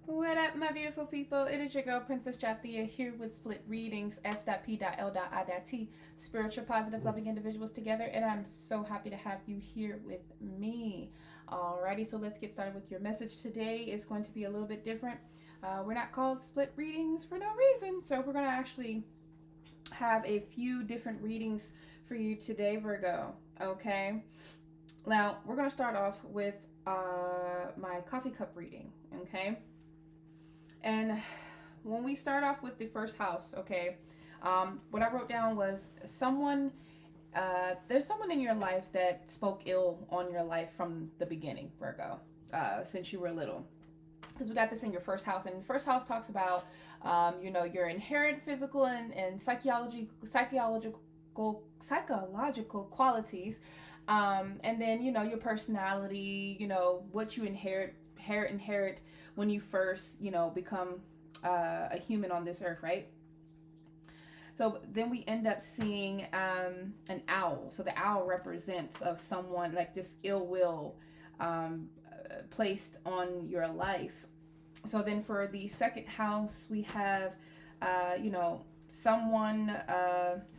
What up, my beautiful people? It is your girl, Princess Jathiyah, here with Split Readings, S.P.L.I.T, spiritual, positive, loving individuals together, and I'm so happy to have you here with me. Alrighty, so let's get started with your message today. It's going to be a little bit different. We're not called Split Readings for no reason, so we're going to actually have a few different readings for you today, Virgo. Okay? Now, we're going to start off with my coffee cup reading, okay? And when we start off with the first house, okay, what I wrote down was there's someone in your life that spoke ill on your life from the beginning, Virgo, since you were little. Because we got this in your first house, and the first house talks about, your inherent physical and psychological qualities, and then your personality, what you inherit when you first become a human on this earth, right? So then we end up seeing an owl. So the owl represents of someone like this ill will placed on your life. So then for the second house, we have someone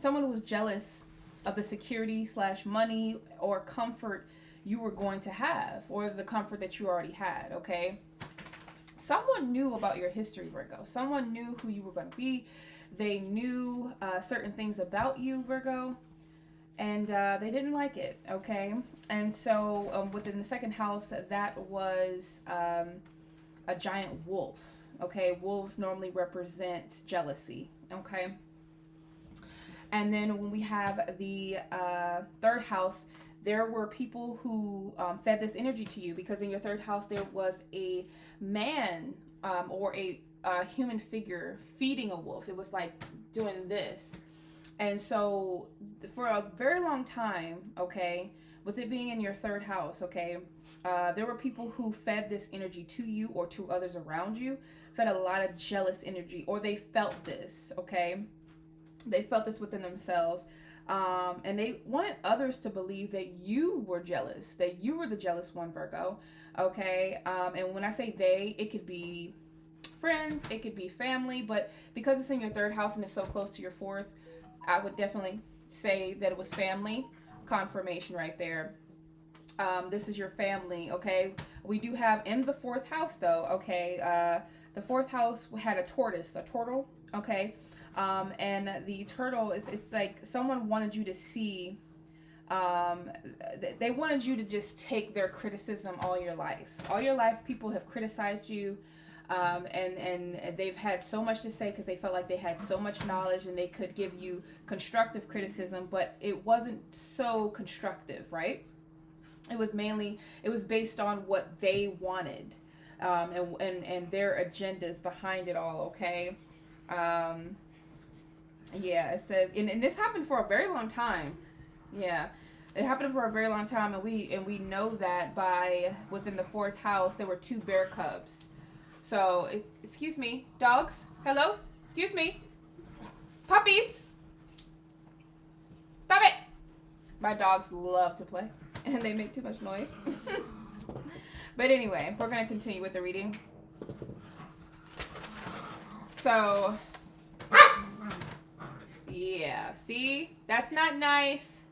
who was jealous of the security slash money or comfort you were going to have, or the comfort that you already had. Okay, someone knew about your history, Virgo. Someone knew who you were going to be. They knew certain things about you, Virgo, and they didn't like it. Okay, and so within the second house, that was a giant wolf. Okay, wolves normally represent jealousy. Okay, and then when we have the third house, there were people who fed this energy to you, because in your third house there was a man or a human figure feeding a wolf. It was like doing this. And so for a very long time, okay, with it being in your third house, okay, there were people who fed this energy to you or to others around you, fed a lot of jealous energy, or they felt this, okay? They felt this within themselves. And they wanted others to believe that you were jealous, that you were the jealous one, Virgo. Okay. And when I say they, it could be friends, it could be family, but because it's in your third house and it's so close to your fourth, I would definitely say that it was family. Confirmation right there. This is your family. Okay. We do have in the fourth house, though. Okay. The fourth house had a turtle. Okay. And the turtle is, it's like someone wanted you to see, they wanted you to just take their criticism all your life. All your life, people have criticized you, and they've had so much to say because they felt like they had so much knowledge and they could give you constructive criticism, but it wasn't so constructive, right? It was based on what they wanted, and their agendas behind it all, okay? Um, Yeah, it says, and this happened for a very long time. Yeah, it happened for a very long time, and we know that by within the fourth house there were two bear cubs. So, excuse me, dogs. Hello, excuse me, puppies. Stop it. My dogs love to play, and they make too much noise. But anyway, we're gonna continue with the reading. So. Yeah, see? That's not nice.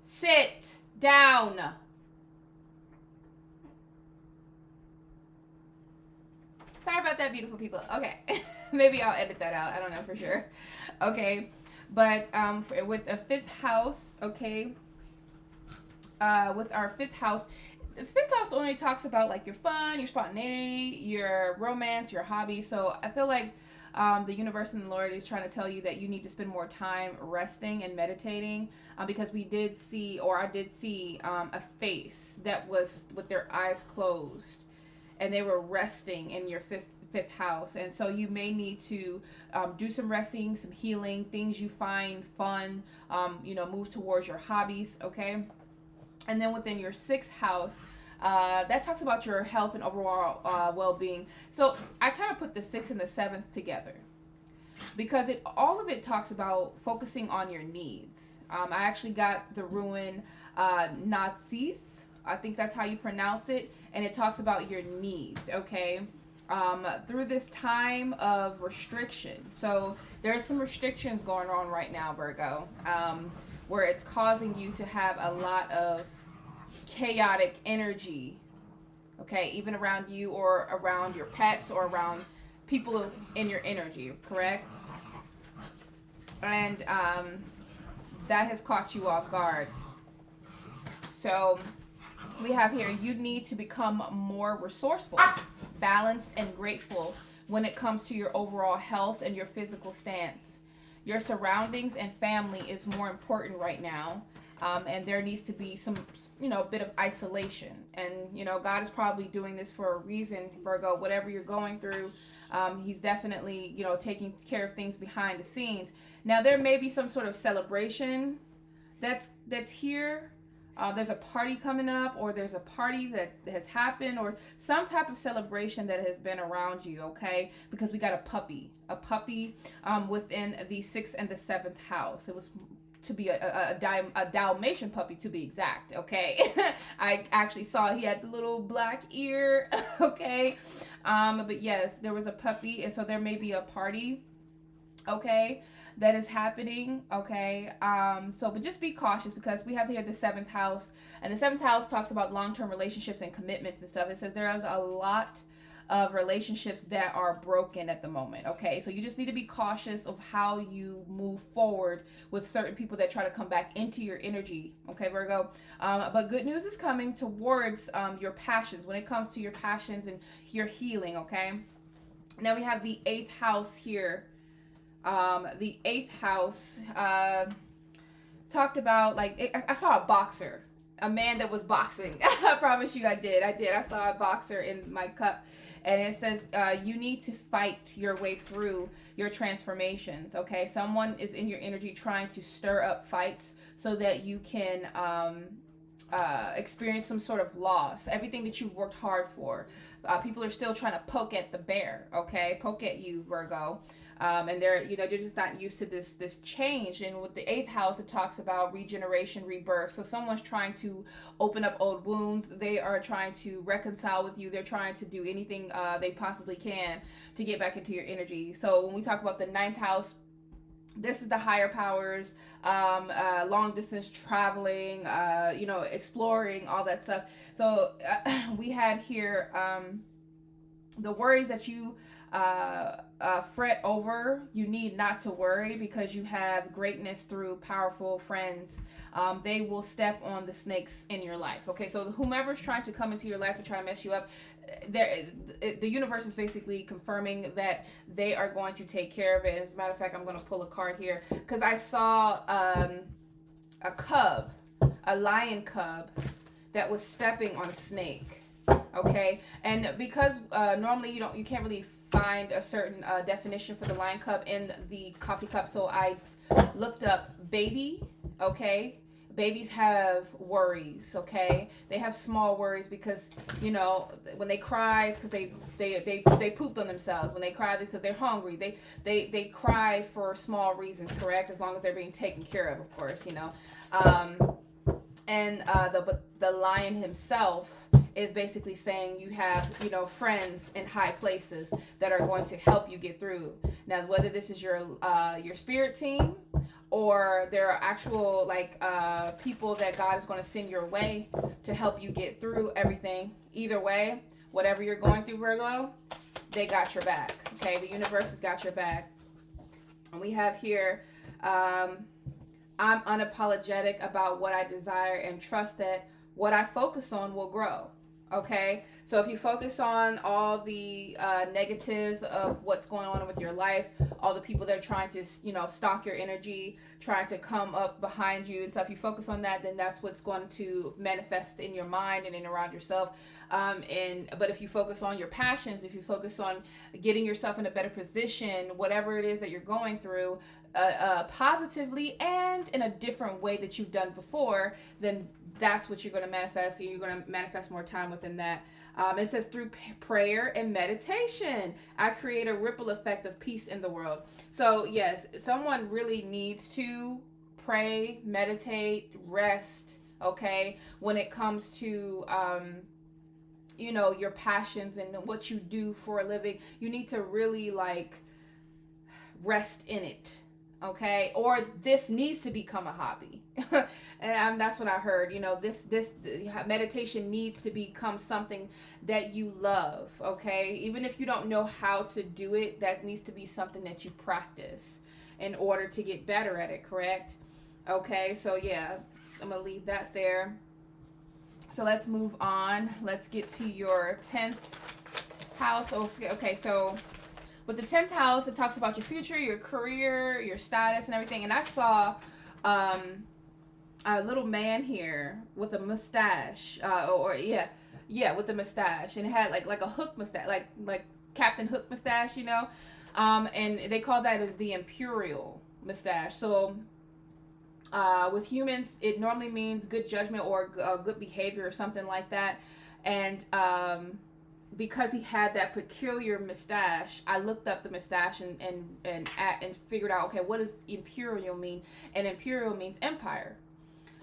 Sit down. Sorry about that, beautiful people. Okay. Maybe I'll edit that out. I don't know for sure. Okay. But with a fifth house, okay, with our fifth house, the fifth house only talks about like your fun, your spontaneity, your romance, your hobbies. So I feel like the universe and the Lord is trying to tell you that you need to spend more time resting and meditating, because I did see a face that was with their eyes closed, and they were resting in your fifth house. And so you may need to do some resting, some healing, things you find fun, move towards your hobbies, okay? And then within your sixth house, that talks about your health and overall well-being. So I kind of put the sixth and the seventh together because all of it talks about focusing on your needs. I actually got the ruin Nazis, I think that's how you pronounce it. And it talks about your needs, okay? Through this time of restriction. So there's some restrictions going on right now, Virgo, where it's causing you to have a lot of chaotic energy, okay? Even around you or around your pets or around people in your energy, correct? And that has caught you off guard. So we have here, you need to become more resourceful, balanced, and grateful when it comes to your overall health and your physical stance. Your surroundings and family is more important right now. And there needs to be some, bit of isolation. And, God is probably doing this for a reason, Virgo. Whatever you're going through, he's definitely, taking care of things behind the scenes. Now, there may be some sort of celebration that's here. There's a party coming up, or there's a party that has happened, or some type of celebration that has been around you, okay? Because we got a puppy within the 6th and the 7th house. It was to be a Dalmatian puppy, to be exact, okay? I actually saw he had the little black ear, okay? But yes, there was a puppy, and so there may be a party, okay, that is happening, okay? But just be cautious, because we have here the 7th house, and the 7th house talks about long-term relationships and commitments and stuff. It says there is a lot of relationships that are broken at the moment, okay? So you just need to be cautious of how you move forward with certain people that try to come back into your energy, okay, Virgo? But good news is coming towards your passions, when it comes to your passions and your healing, okay? Now we have the 8th house here. The 8th house talked about, I saw a boxer, a man that was boxing. I promise you I did. I saw a boxer in my cup. And it says you need to fight your way through your transformations, okay? Someone is in your energy trying to stir up fights so that you can experience some sort of loss. Everything that you've worked hard for. People are still trying to poke at the bear, okay? Poke at you, Virgo. And they're just not used to this change. And with the 8th house, it talks about regeneration, rebirth. So someone's trying to open up old wounds. They are trying to reconcile with you. They're trying to do anything they possibly can to get back into your energy. So when we talk about the 9th house, this is the higher powers, long distance traveling, exploring, all that stuff. So we had here the worries that you fret over, you need not to worry, because you have greatness through powerful friends. They will step on the snakes in your life. Okay, so whomever's trying to come into your life and try to mess you up, the universe is basically confirming that they are going to take care of it. As a matter of fact, I'm going to pull a card here, because I saw a lion cub that was stepping on a snake. Okay, and because normally you can't really find a certain definition for the lion cub in the coffee cup, so I looked up baby. Okay, babies have worries. Okay, they have small worries, because when they cry, it's because they pooped on themselves. When they cry, because they're hungry. They cry for small reasons, correct? As long as they're being taken care of course. And the lion himself is basically saying you have, friends in high places that are going to help you get through. Now, whether this is your spirit team, or there are actual people that God is going to send your way to help you get through everything. Either way, whatever you're going through, Virgo, they got your back. Okay, the universe has got your back. And we have here, I'm unapologetic about what I desire and trust that what I focus on will grow. Okay, so if you focus on all the negatives of what's going on with your life, all the people that are trying to, stalk your energy, trying to come up behind you and stuff, you focus on that, then that's what's going to manifest in your mind and in around yourself. But if you focus on your passions, if you focus on getting yourself in a better position, whatever it is that you're going through, positively and in a different way that you've done before, then that's what you're going to manifest. So you're going to manifest more time within that. It says through prayer and meditation, I create a ripple effect of peace in the world. So yes, someone really needs to pray, meditate, rest. okay? When it comes to, you know, your passions and what you do for a living, you need to really like rest in it, okay? Or this needs to become a hobby. And that's what I heard. You know, this meditation needs to become something that you love, okay? Even if you don't know how to do it, that needs to be something that you practice in order to get better at it, correct? Okay, so yeah, I'm gonna leave that there. So let's move on. Let's get to your 10th house. Okay, so with the 10th house, it talks about your future, your career, your status, and everything. And I saw a little man here with a mustache, with a mustache, and it had like a hook mustache, like Captain Hook mustache, you know, and they call that the imperial mustache. So with humans, it normally means good judgment or good behavior or something like that, and because he had that peculiar mustache, I looked up the mustache and figured out, okay, what does imperial mean? And imperial means empire.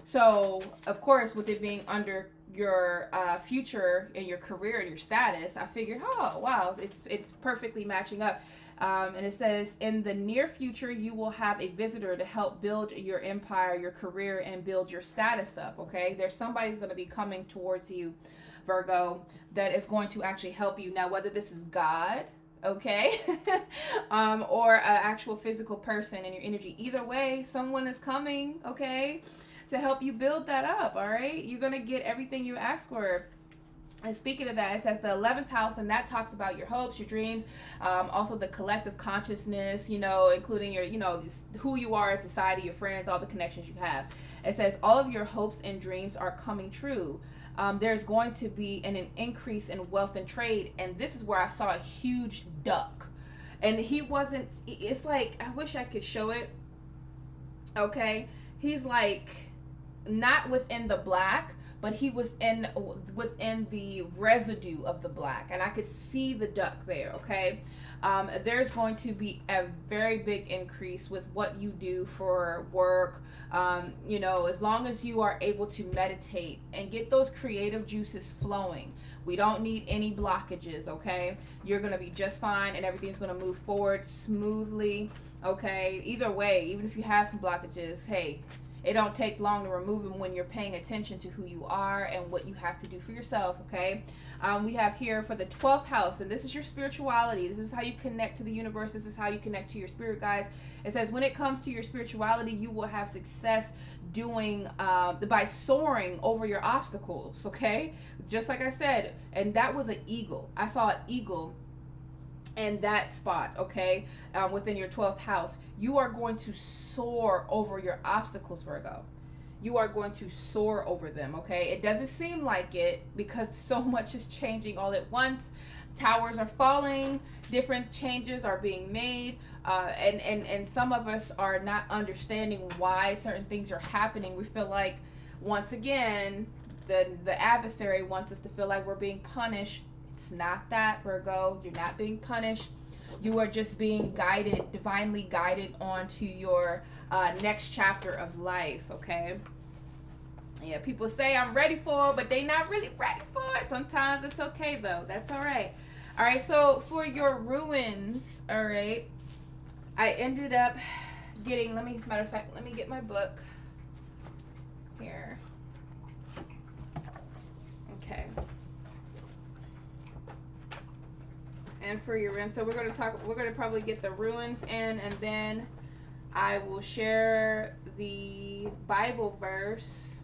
So, of course, with it being under your future and your career and your status, I figured, oh, wow, it's perfectly matching up. And it says, in the near future, you will have a visitor to help build your empire, your career, and build your status up, okay? There's somebody's going to be coming towards you, Virgo, that is going to actually help you. Now, whether this is God, okay, or an actual physical person in your energy, either way, someone is coming, okay, to help you build that up, all right? You're going to get everything you ask for. And speaking of that, it says the 11th house, and that talks about your hopes, your dreams, also the collective consciousness, you know, including your, you know, who you are in society, your friends, all the connections you have. It says all of your hopes and dreams are coming true. There's going to be an increase in wealth and trade, and this is where I saw a huge duck. And he wasn't, it's like, I wish I could show it, okay? He's like, not within the black, but he was within the residue of the black, and I could see the duck there, okay? There's going to be a very big increase with what you do for work, you know, as long as you are able to meditate and get those creative juices flowing. We don't need any blockages, okay? You're going to be just fine, and everything's going to move forward smoothly, okay? Either way, even if you have some blockages, hey, it don't take long to remove them when you're paying attention to who you are and what you have to do for yourself, okay? We have here for the 12th house, and this is your spirituality. This is how you connect to the universe. This is how you connect to your spirit guides. It says when it comes to your spirituality, you will have success doing by soaring over your obstacles, okay? Just like I said, and that was an eagle. I saw an eagle in that spot, okay, within your 12th house. You are going to soar over your obstacles, Virgo. You are going to soar over them, okay? It doesn't seem like it because so much is changing all at once. Towers are falling, different changes are being made, and some of us are not understanding why certain things are happening. We feel like, once again, the adversary wants us to feel like we're being punished. It's not that, Virgo. You're not being punished. You are just being guided, divinely guided onto your next chapter of life, okay? Yeah, people say I'm ready for it, but they not really ready for it. Sometimes it's okay, though. That's all right. All right, so for your ruins, all right, I ended up getting, matter of fact, let me get my book here. Okay. And for your ruins, so we're going to probably get the ruins in, and then I will share the Bible verse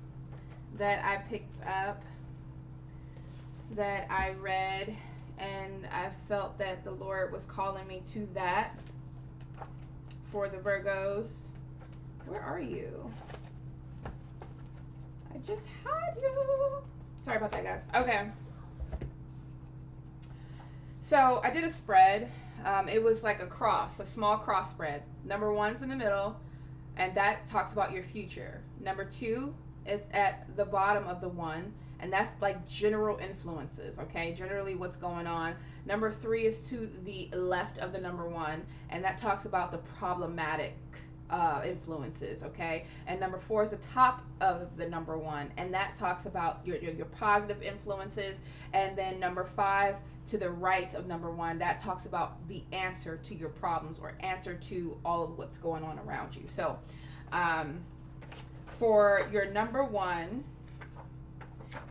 that I picked up, that I read, and I felt that the Lord was calling me to that for the Virgos. Where are you? I just had you. Sorry about that, guys. Okay. So I did a spread. It was like a cross, a small cross spread. Number 1's in the middle, and that talks about your future. Number 2 is at the bottom of the 1, and that's like general influences, okay? Generally what's going on. Number 3 is to the left of the number 1, and that talks about the problematic influences, okay? And number 4 is the top of the number 1, and that talks about your positive influences. And then number 5 to the right of number 1, that talks about the answer to your problems, or answer to all of what's going on around you. So for your number 1,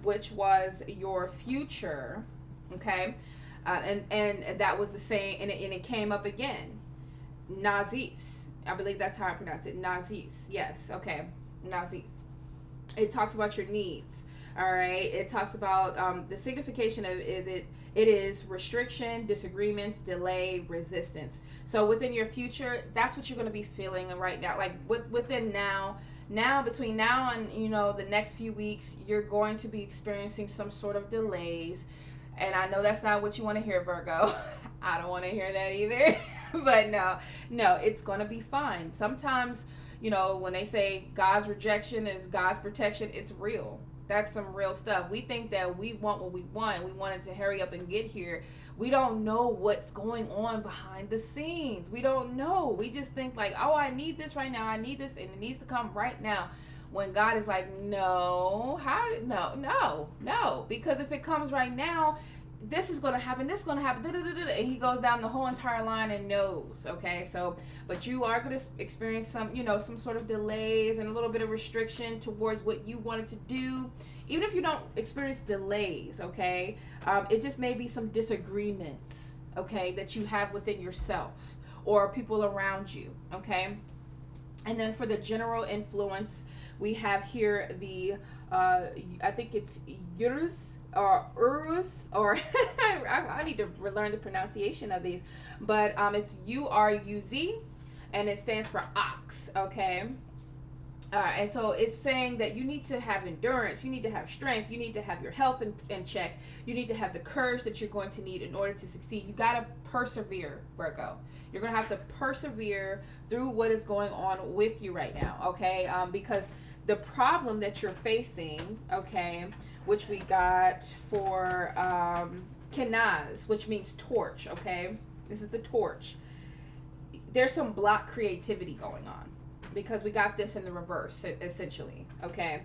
which was your future, okay, and that was the same, and it came up again, Nazis. I believe that's how I pronounce it. Nazis. Yes. Okay. Nazis. It talks about your needs. All right. It talks about the signification of it is restriction, disagreements, delay, resistance. So within your future, that's what you're going to be feeling right now. Like within between now and the next few weeks, you're going to be experiencing some sort of delays. And I know that's not what you want to hear, Virgo. I don't want to hear that either. But no, it's going to be fine. Sometimes, when they say God's rejection is God's protection, it's real. That's some real stuff. We think that we want what we want. We want it to hurry up and get here. We don't know what's going on behind the scenes. We don't know. We just think like, oh, I need this right now. I need this, and it needs to come right now. When God is like, no, no. Because if it comes right now, this is going to happen, this is going to happen, and he goes down the whole entire line and knows, okay? So, but you are going to experience some sort of delays and a little bit of restriction towards what you wanted to do. Even if you don't experience delays, okay? It just may be some disagreements, okay, that you have within yourself or people around you, okay? And then for the general influence, we have here the, I think it's Urus, or Urus, or I need to relearn the pronunciation of these, but it's Uruz, and it stands for ox, okay? And so it's saying that you need to have endurance, you need to have strength, you need to have your health in check, you need to have the courage that you're going to need in order to succeed. You got to persevere, Virgo. You're going to have to persevere through what is going on with you right now, okay? Because the problem that you're facing, okay, which we got for Kenaz, which means torch, okay? This is the torch. There's some block creativity going on because we got this in the reverse, essentially, okay?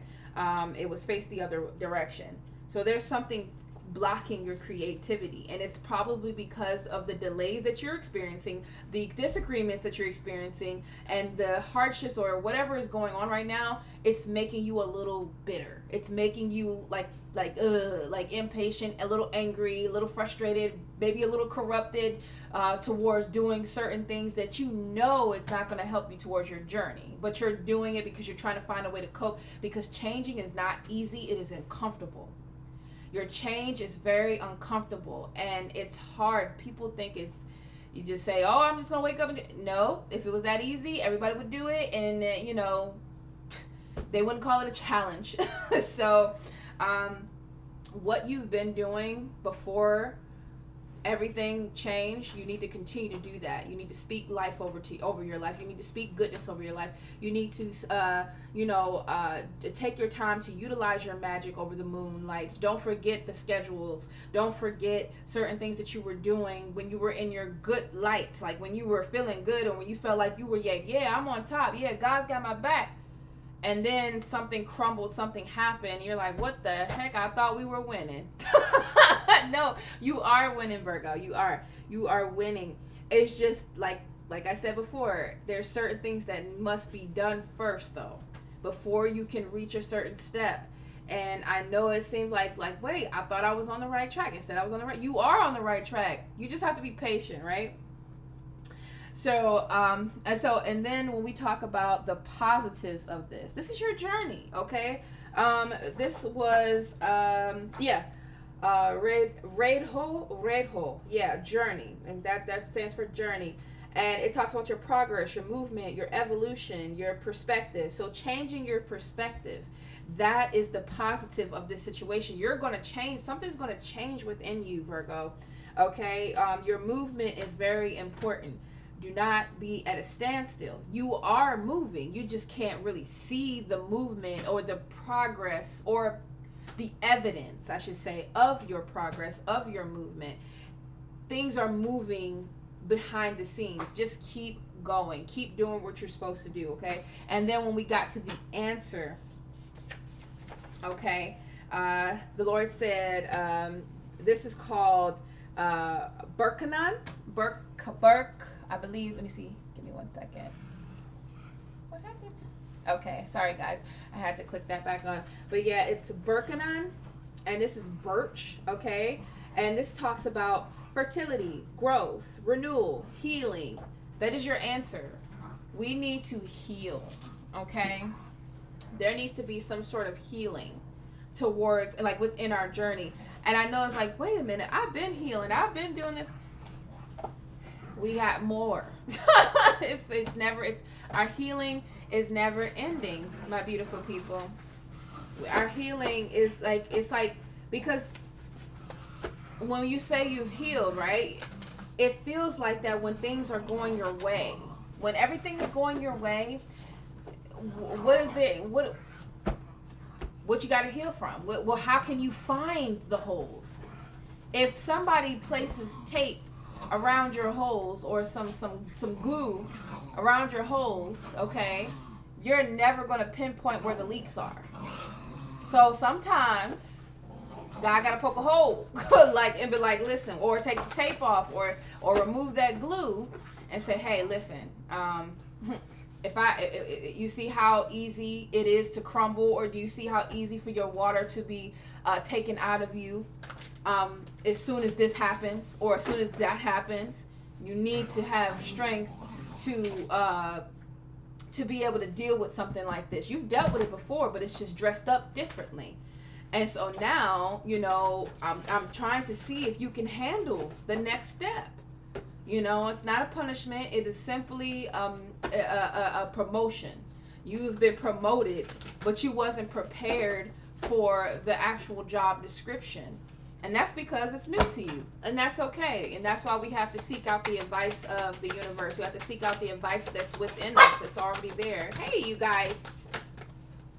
It was faced the other direction. So there's something blocking your creativity, and it's probably because of the delays that you're experiencing, the disagreements that you're experiencing, and the hardships or whatever is going on right now. It's making you a little bitter. It's making you like impatient, a little angry, a little frustrated, maybe a little corrupted towards doing certain things that it's not going to help you towards your journey, but you're doing it because you're trying to find a way to cope, because changing is not easy. It is uncomfortable. Your change is very uncomfortable, and it's hard. People think you just say, oh, I'm just going to wake up and no, if it was that easy, everybody would do it, and they wouldn't call it a challenge. So what you've been doing before everything changed, you need to continue to do that. You need to speak life over your life. You need to speak goodness over your life. You need to take your time to utilize your magic over the moonlights. Don't forget the schedules. Don't forget certain things that you were doing when you were in your good light, like when you were feeling good, or when you felt like you were I'm on top, God's got my back. And then something crumbled, something happened. You're like, what the heck? I thought we were winning. No, you are winning, Virgo. You are winning. It's just like I said before, there's certain things that must be done first, though, before you can reach a certain step. And I know it seems like wait, I thought I was on the right track. I said I was on the right. You are on the right track. You just have to be patient, right? So, and then when we talk about the positives of this is your journey, okay? This was, Redho, journey, and that stands for journey. And it talks about your progress, your movement, your evolution, your perspective. So changing your perspective, that is the positive of this situation. You're going to change. Something's going to change within you, Virgo, okay? Your movement is very important. Do not be at a standstill. You are moving. You just can't really see the movement or the progress or the evidence, I should say, of your progress, of your movement. Things are moving behind the scenes. Just keep going. Keep doing what you're supposed to do, okay? And then when we got to the answer, okay, the Lord said, this is called Birkanan. I believe. Let me see. Give me 1 second. What happened? Okay, sorry guys. I had to click that back on. But yeah, it's Birkanan, and this is birch, okay? And this talks about fertility, growth, renewal, healing. That is your answer. We need to heal, okay? There needs to be some sort of healing towards, like, within our journey. And I know it's like, wait a minute, I've been healing, I've been doing this. We got more. Our healing is never ending, my beautiful people. Our healing is like, it's like, because when you say you've healed, right, it feels like that when things are going your way. When everything is going your way, what you got to heal from? Well, how can you find the holes? If somebody places tape around your holes, or some glue around your holes, okay, you're never going to pinpoint where the leaks are. So sometimes God got to poke a hole, like, and be like, listen, or take the tape off, or remove that glue and say, hey, listen, you see how easy it is to crumble, or do you see how easy for your water to be taken out of you as soon as this happens, or as soon as that happens? You need to have strength to be able to deal with something like this. You've dealt with it before, but it's just dressed up differently. And so now, you know, I'm trying to see if you can handle the next step. You know, it's not a punishment. It is simply a promotion. You've been promoted, but you wasn't prepared for the actual job description. And that's because it's new to you. And that's okay. And that's why we have to seek out the advice of the universe. We have to seek out the advice that's within us, that's already there. Hey, you guys.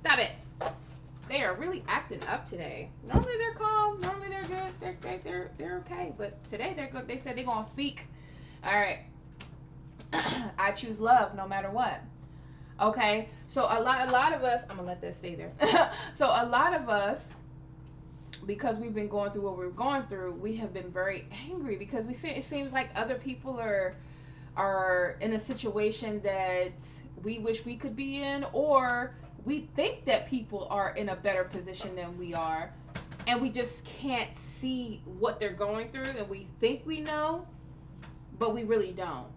Stop it. They are really acting up today. Normally they're calm. Normally they're good. They're okay. But today they're good. They said they're going to speak. All right. I choose love no matter what. Okay. So a lot of us, I'm going to let that stay there. So a lot of us, because we've been going through what we're going through, we have been very angry because it seems like other people are in a situation that we wish we could be in, or we think that people are in a better position than we are, and we just can't see what they're going through, and we think we know, but we really don't.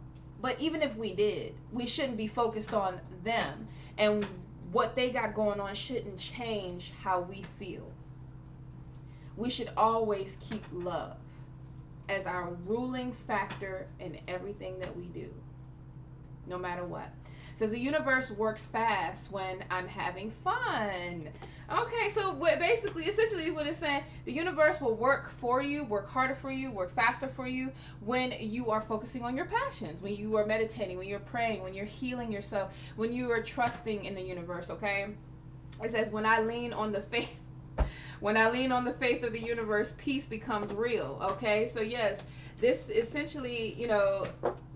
But even if we did, we shouldn't be focused on them, and what they got going on shouldn't change how we feel. We should always keep love as our ruling factor in everything that we do, no matter what. It says the universe works fast when I'm having fun. Okay, so essentially what it's saying, the universe will work for you, work harder for you, work faster for you when you are focusing on your passions, when you are meditating, when you're praying, when you're healing yourself, when you are trusting in the universe, okay? It says when I lean on the faith of the universe, peace becomes real, okay? So yes, this essentially, you know,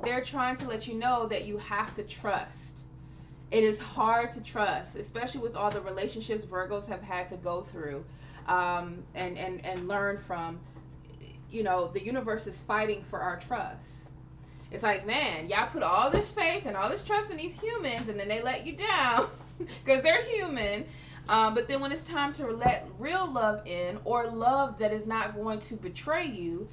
they're trying to let you know that you have to trust. It is hard to trust, especially with all the relationships Virgos have had to go through and learn from. You know, the universe is fighting for our trust. It's like, man, y'all put all this faith and all this trust in these humans, and then they let you down because they're human. But then when it's time to let real love in, or love that is not going to betray you,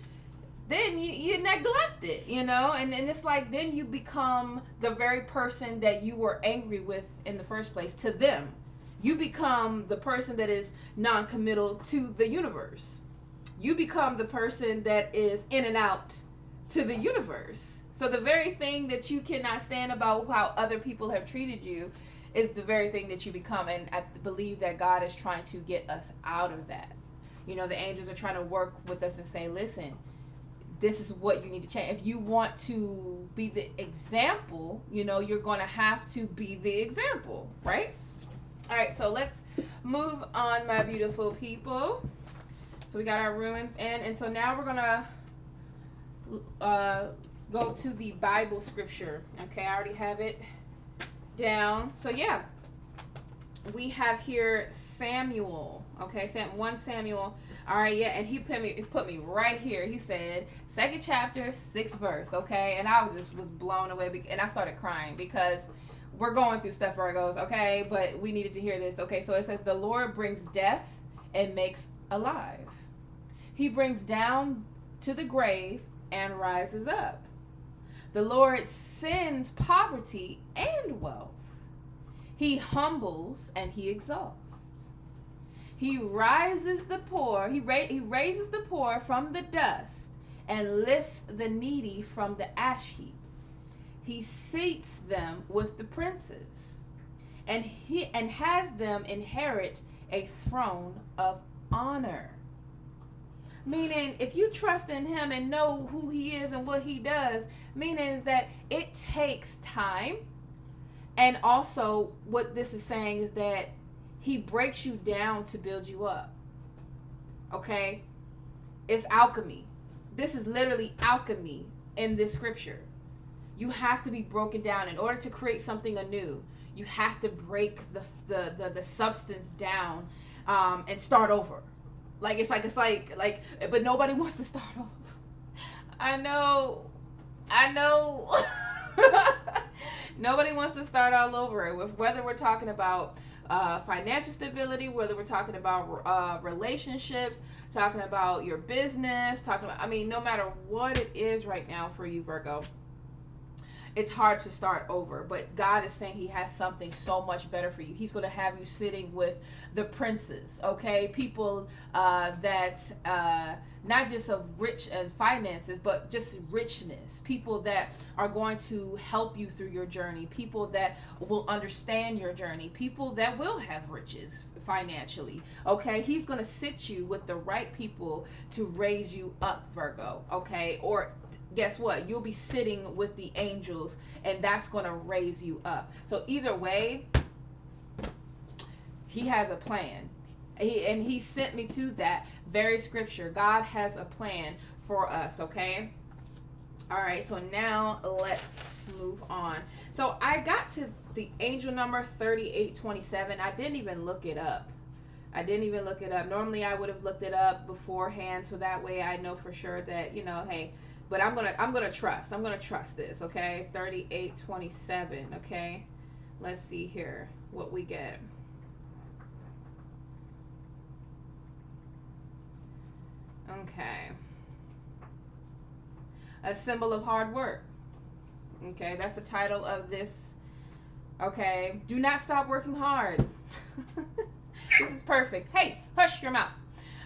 then you neglect it, you know? And it's like, then you become the very person that you were angry with in the first place to them. You become the person that is non-committal to the universe. You become the person that is in and out to the universe. So the very thing that you cannot stand about how other people have treated you is the very thing that you become. And I believe that God is trying to get us out of that. You know, the angels are trying to work with us and say, listen, this is what you need to change. If you want to be the example, you know, you're going to have to be the example, right? All right, so let's move on, my beautiful people. So we got our ruins in, and so now we're going to go to the Bible scripture. Okay, I already have it down. So yeah, we have here Samuel. Okay, 1 Samuel. All right, yeah, and he put me right here. He said, 2nd chapter, 6th verse. Okay, and I was blown away, and I started crying because we're going through stuff, Virgos. Okay, but we needed to hear this. Okay, so it says, the Lord brings death and makes alive. He brings down to the grave and rises up. The Lord sends poverty and wealth. He humbles and he exalts. He rises the poor. He raises the poor from the dust and lifts the needy from the ash heap. He seats them with the princes, and has them inherit a throne of honor. Meaning, if you trust in him and know who he is and what he does, meaning is that it takes time. And also, what this is saying is that he breaks you down to build you up. Okay? It's alchemy. This is literally alchemy in this scripture. You have to be broken down in order to create something anew. You have to break the substance down and start over. It's like, but nobody wants to start over. I know. Nobody wants to start all over. Whether we're talking about financial stability, whether we're talking about relationships, talking about your business, no matter what it is right now for you, Virgo, it's hard to start over. But God is saying he has something so much better for you. He's going to have you sitting with the princes, okay? People that not just of rich and finances, but just richness. People that are going to help you through your journey. People that will understand your journey. People that will have riches financially, okay? He's going to sit you with the right people to raise you up, Virgo, okay? Or guess what? You'll be sitting with the angels, and that's going to raise you up. So either way, he has a plan. He sent me to that very scripture. God has a plan for us, okay? All right, so now let's move on. So I got to the angel number 3827. I didn't even look it up. Normally I would have looked it up beforehand, so that way I know for sure that, hey, but I'm gonna trust this, okay? 3827, okay? Let's see here what we get. Okay. A symbol of hard work. Okay, that's the title of this. Okay. Do not stop working hard. This is perfect. Hey, hush your mouth.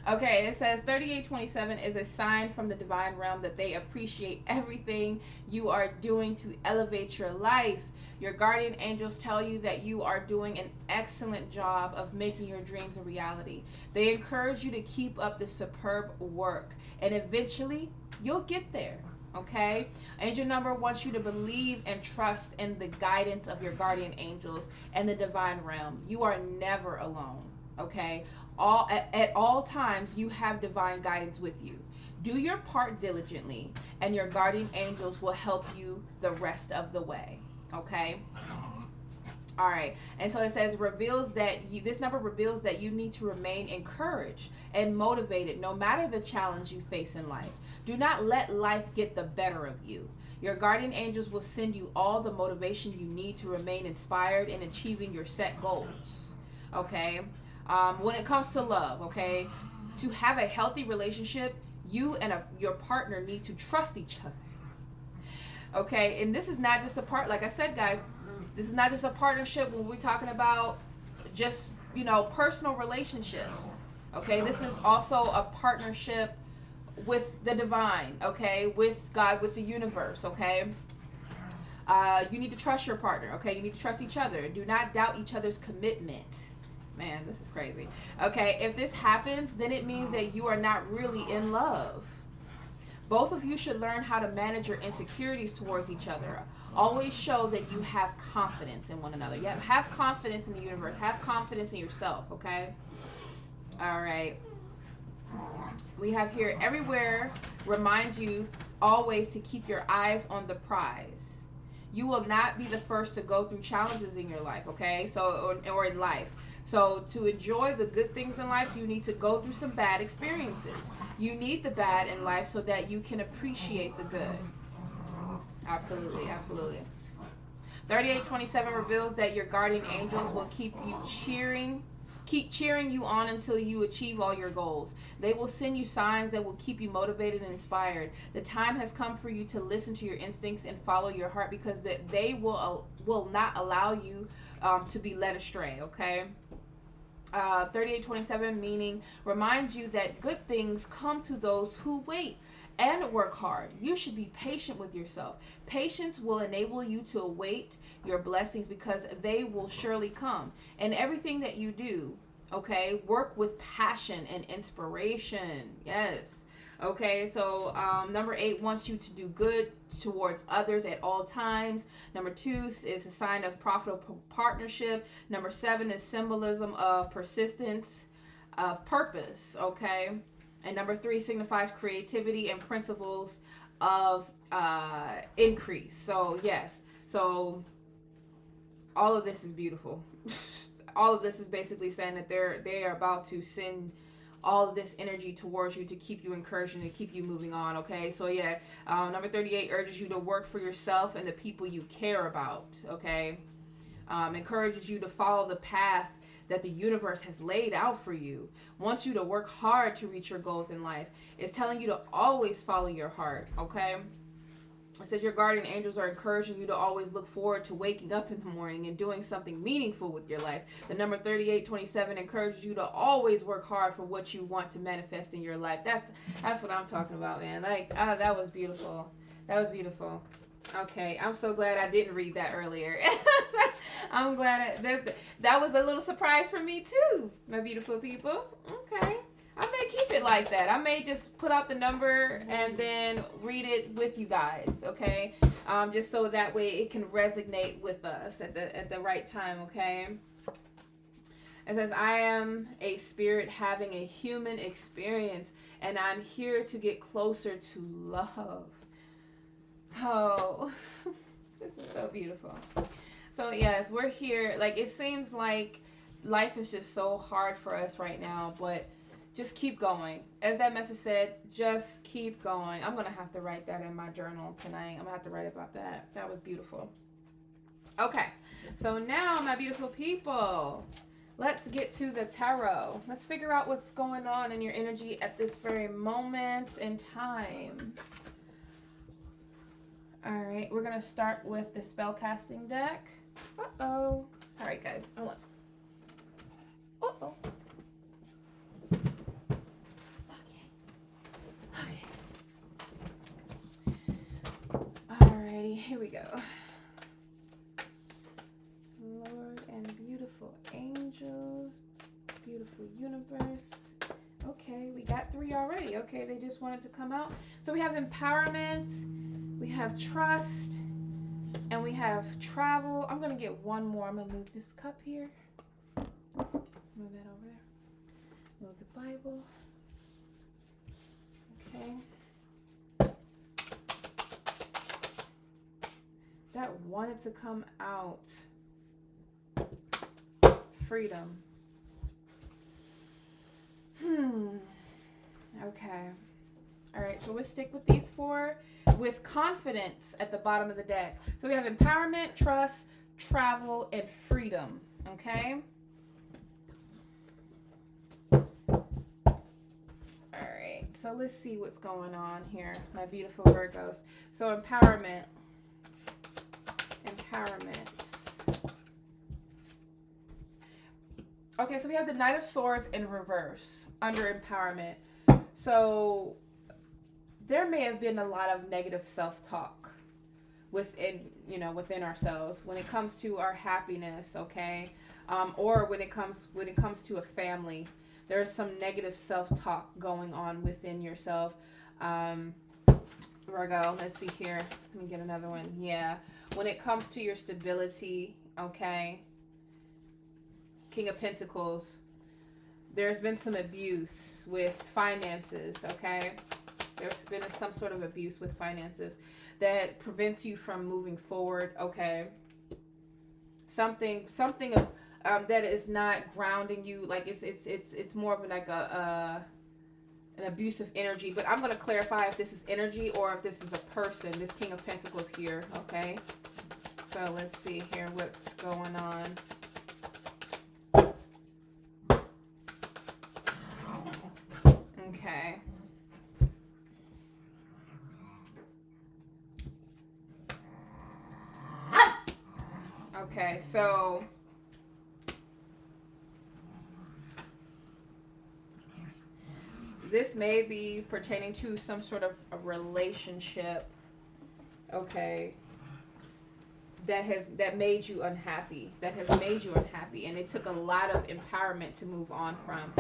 Okay, it says 3827 is a sign from the divine realm that they appreciate everything you are doing to elevate your life. Your guardian angels tell you that you are doing an excellent job of making your dreams a reality. They encourage you to keep up the superb work, and eventually you'll get there. Okay? Angel number wants you to believe and trust in the guidance of your guardian angels and the divine realm. You are never alone. Okay? At all times, you have divine guidance with you. Do your part diligently, and your guardian angels will help you the rest of the way. Okay? All right. And so it says, this number reveals that you need to remain encouraged and motivated no matter the challenge you face in life. Do not let life get the better of you. Your guardian angels will send you all the motivation you need to remain inspired in achieving your set goals. Okay? When it comes to love, okay, to have a healthy relationship, you and your partner need to trust each other. Okay, and this is not just like I said, guys, this is not just a partnership when we're talking about just, personal relationships. Okay, this is also a partnership with the divine, okay, with God, with the universe, okay. You need to trust your partner, okay, you need to trust each other. Do not doubt each other's commitment. Man, this is crazy. Okay, if this happens, then it means that you are not really in love. Both of you should learn how to manage your insecurities towards each other. Always show that you have confidence in one another. Have confidence in the universe. Have confidence in yourself, okay? All right. We have here, everywhere reminds you always to keep your eyes on the prize. You will not be the first to go through challenges in your life, okay? So, or in life. So to enjoy the good things in life, you need to go through some bad experiences. You need the bad in life so that you can appreciate the good. Absolutely, absolutely. 3827 reveals that your guardian angels will keep cheering you on until you achieve all your goals. They will send you signs that will keep you motivated and inspired. The time has come for you to listen to your instincts and follow your heart, because they will not allow you to be led astray, okay? 3827 meaning reminds you that good things come to those who wait and work hard. You should be patient with yourself. Patience will enable you to await your blessings, because they will surely come. And everything that you do, okay, work with passion and inspiration. Yes. Okay, so number 8 wants you to do good towards others at all times. Number 2 is a sign of profitable partnership. Number 7 is symbolism of persistence, of purpose, okay? And number 3 signifies creativity and principles of increase. So, yes. So, all of this is beautiful. All of this is basically saying that they are about to send all of this energy towards you to keep you encouraged and to keep you moving on, okay? So, yeah, number 38 urges you to work for yourself and the people you care about, okay? Encourages you to follow the path that the universe has laid out for you. Wants you to work hard to reach your goals in life. It's telling you to always follow your heart, okay? It says your guardian angels are encouraging you to always look forward to waking up in the morning and doing something meaningful with your life. The number 3827 encourages you to always work hard for what you want to manifest in your life. That's what I'm talking about, man. Like, that was beautiful. That was beautiful. Okay, I'm so glad I didn't read that earlier. I'm glad that was a little surprise for me too, my beautiful people. Okay. I may keep it like that. I may just put out the number and then read it with you guys, okay? Just so that way it can resonate with us at the right time, okay? It says, I am a spirit having a human experience, and I'm here to get closer to love. Oh, this is so beautiful. So, yes, we're here. Like, it seems like life is just so hard for us right now, but just keep going. As that message said, just keep going. I'm going to have to write that in my journal tonight. I'm going to have to write about that. That was beautiful. Okay. So now, my beautiful people, let's get to the tarot. Let's figure out what's going on in your energy at this very moment in time. All right. We're going to start with the spell casting deck. Uh-oh. Sorry, guys. Hold on. Uh-oh. Alrighty, here we go. Lord and beautiful angels, beautiful universe. Okay, we got 3 already. Okay, they just wanted to come out. So we have empowerment, we have trust, and we have travel. I'm going to get one more. I'm going to move this cup here. Move that over there. Move the Bible. Okay. That wanted to come out. Freedom. Okay. All right, so we'll stick with these 4 with confidence at the bottom of the deck. So we have empowerment, trust, travel, and freedom. Okay? All right, so let's see what's going on here, my beautiful Virgos. So empowerment. Okay, so we have the Knight of Swords in reverse under empowerment. So there may have been a lot of negative self-talk within ourselves when it comes to our happiness, okay? Or when it comes to a family, there's some negative self-talk going on within yourself. Virgo, let's see here. Let me get another one. Yeah. When it comes to your stability, okay? King of Pentacles. There's been some abuse with finances, okay? There's been some sort of abuse with finances that prevents you from moving forward. Okay, something that is not grounding you. Like it's more of like an abusive energy. But I'm gonna clarify if this is energy or if this is a person. This King of Pentacles here. Okay, so let's see here what's going on. Okay. Okay, so this may be pertaining to some sort of a relationship, okay, that made you unhappy, and it took a lot of empowerment to move on from.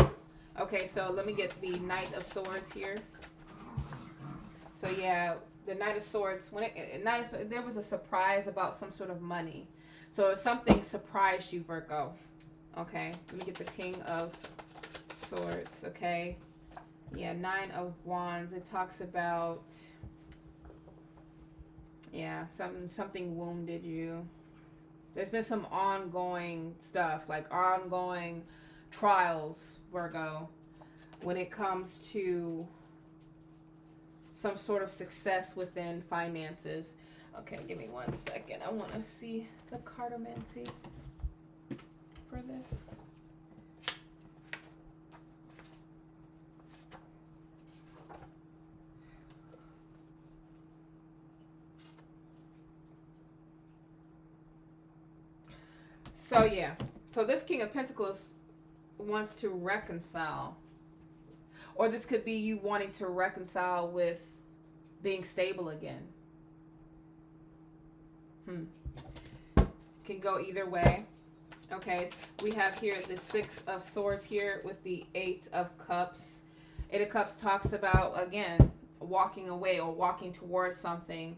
Okay, so let me get the Knight of Swords here. So yeah, the Knight of Swords, there was a surprise about some sort of money. So if something surprised you, Virgo. Okay, let me get the King of Swords, okay? Yeah, Nine of Wands, it talks about, yeah, something wounded you. There's been some ongoing stuff, like ongoing trials, Virgo, when it comes to some sort of success within finances. Okay, give me 1 second. I want to see the cartomancy for this. So yeah, so this King of Pentacles wants to reconcile, or this could be you wanting to reconcile with being stable again. Can go either way. Okay, we have here the Six of Swords here with the Eight of Cups. Eight of Cups talks about, again, walking away or walking towards something.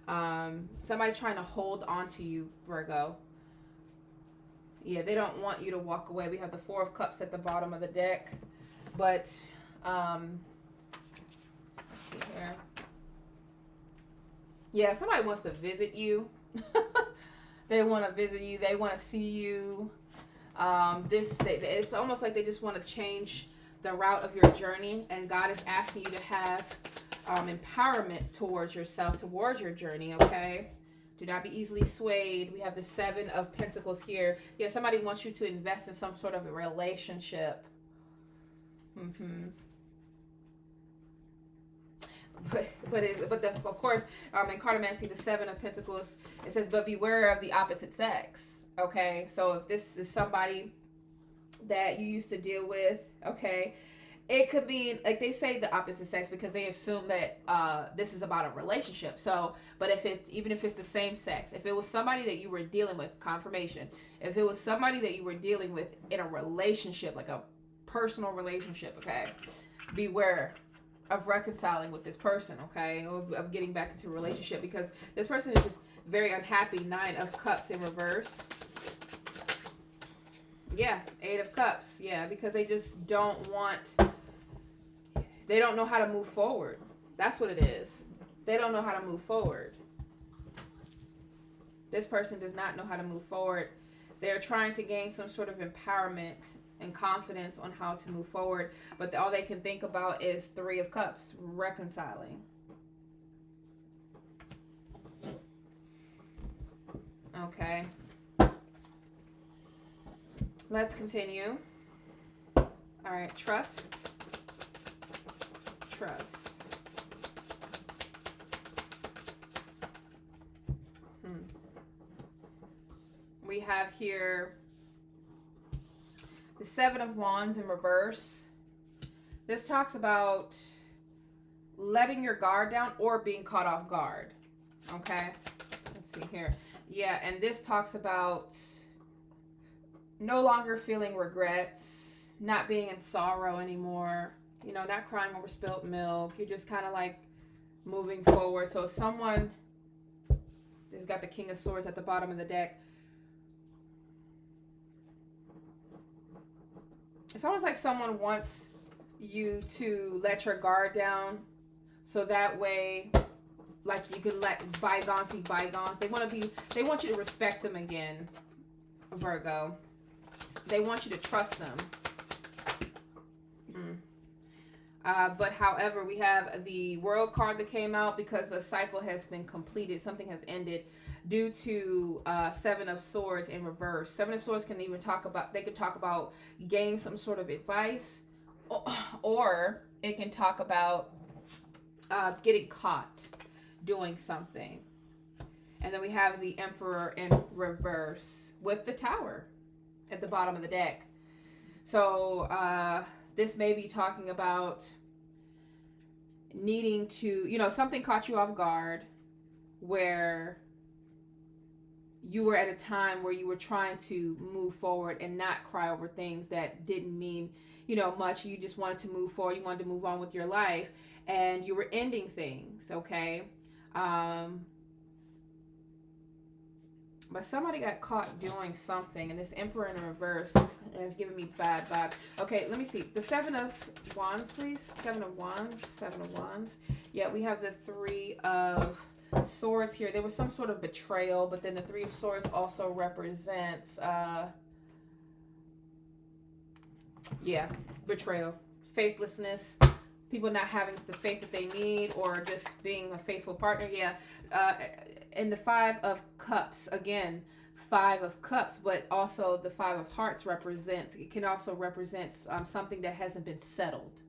Somebody's trying to hold on to you, Virgo. Yeah, they don't want you to walk away. We have the Four of Cups at the bottom of the deck. But, let's see here. Yeah, somebody wants to visit you. They want to visit you. They want to see you. It's almost like they just want to change the route of your journey. And God is asking you to have empowerment towards yourself, towards your journey, okay? Do not be easily swayed. We have the Seven of Pentacles here. Yeah, somebody wants you to invest in some sort of a relationship. Of course, in cartomancy, the Seven of Pentacles, it says, but beware of the opposite sex. Okay, so if this is somebody that you used to deal with, okay, it could be, like they say, the opposite sex because they assume that this is about a relationship. So, but even if it's the same sex, if it was somebody that you were dealing with, confirmation, if it was somebody that you were dealing with in a relationship, like a personal relationship, okay, beware of reconciling with this person, okay, of getting back into a relationship, because this person is just very unhappy. Nine of Cups in reverse. Yeah, Eight of Cups. Yeah, because they just don't know how to move forward. That's what it is. They don't know how to move forward. This person does not know how to move forward. They're trying to gain some sort of empowerment and confidence on how to move forward, but all they can think about is Three of Cups, reconciling. Okay, let's continue. All right, trust. We have here the Seven of Wands in reverse. This talks about letting your guard down or being caught off guard. Okay, let's see here. Yeah, and this talks about no longer feeling regrets, not being in sorrow anymore, not crying over spilt milk. You're just kind of like moving forward. So someone, they've got the King of Swords at the bottom of the deck. It's almost like someone wants you to let your guard down So that way, like, you can let bygones be bygones. They want you to respect them again, Virgo. They want you to trust them. But however, we have the World card that came out because the cycle has been completed. Something has ended due to Seven of Swords in reverse. Seven of Swords can even talk about gaining some sort of advice, or it can talk about getting caught doing something. And then we have the Emperor in reverse with the Tower at the bottom of the deck. So this may be talking about needing to, something caught you off guard where you were at a time where you were trying to move forward and not cry over things that didn't mean, much. You just wanted to move forward. You wanted to move on with your life, and you were ending things, okay? But somebody got caught doing something, and this Emperor in reverse is giving me bad vibes. Okay, let me see. The Seven of Wands, please. Seven of Wands. Yeah, we have the Three of Swords here. There was some sort of betrayal, but then the Three of Swords also represents, betrayal, faithlessness, people not having the faith that they need, or just being a faithful partner. And the Five of Cups, again, Five of Cups, but also the Five of Hearts can also represent something that hasn't been settled.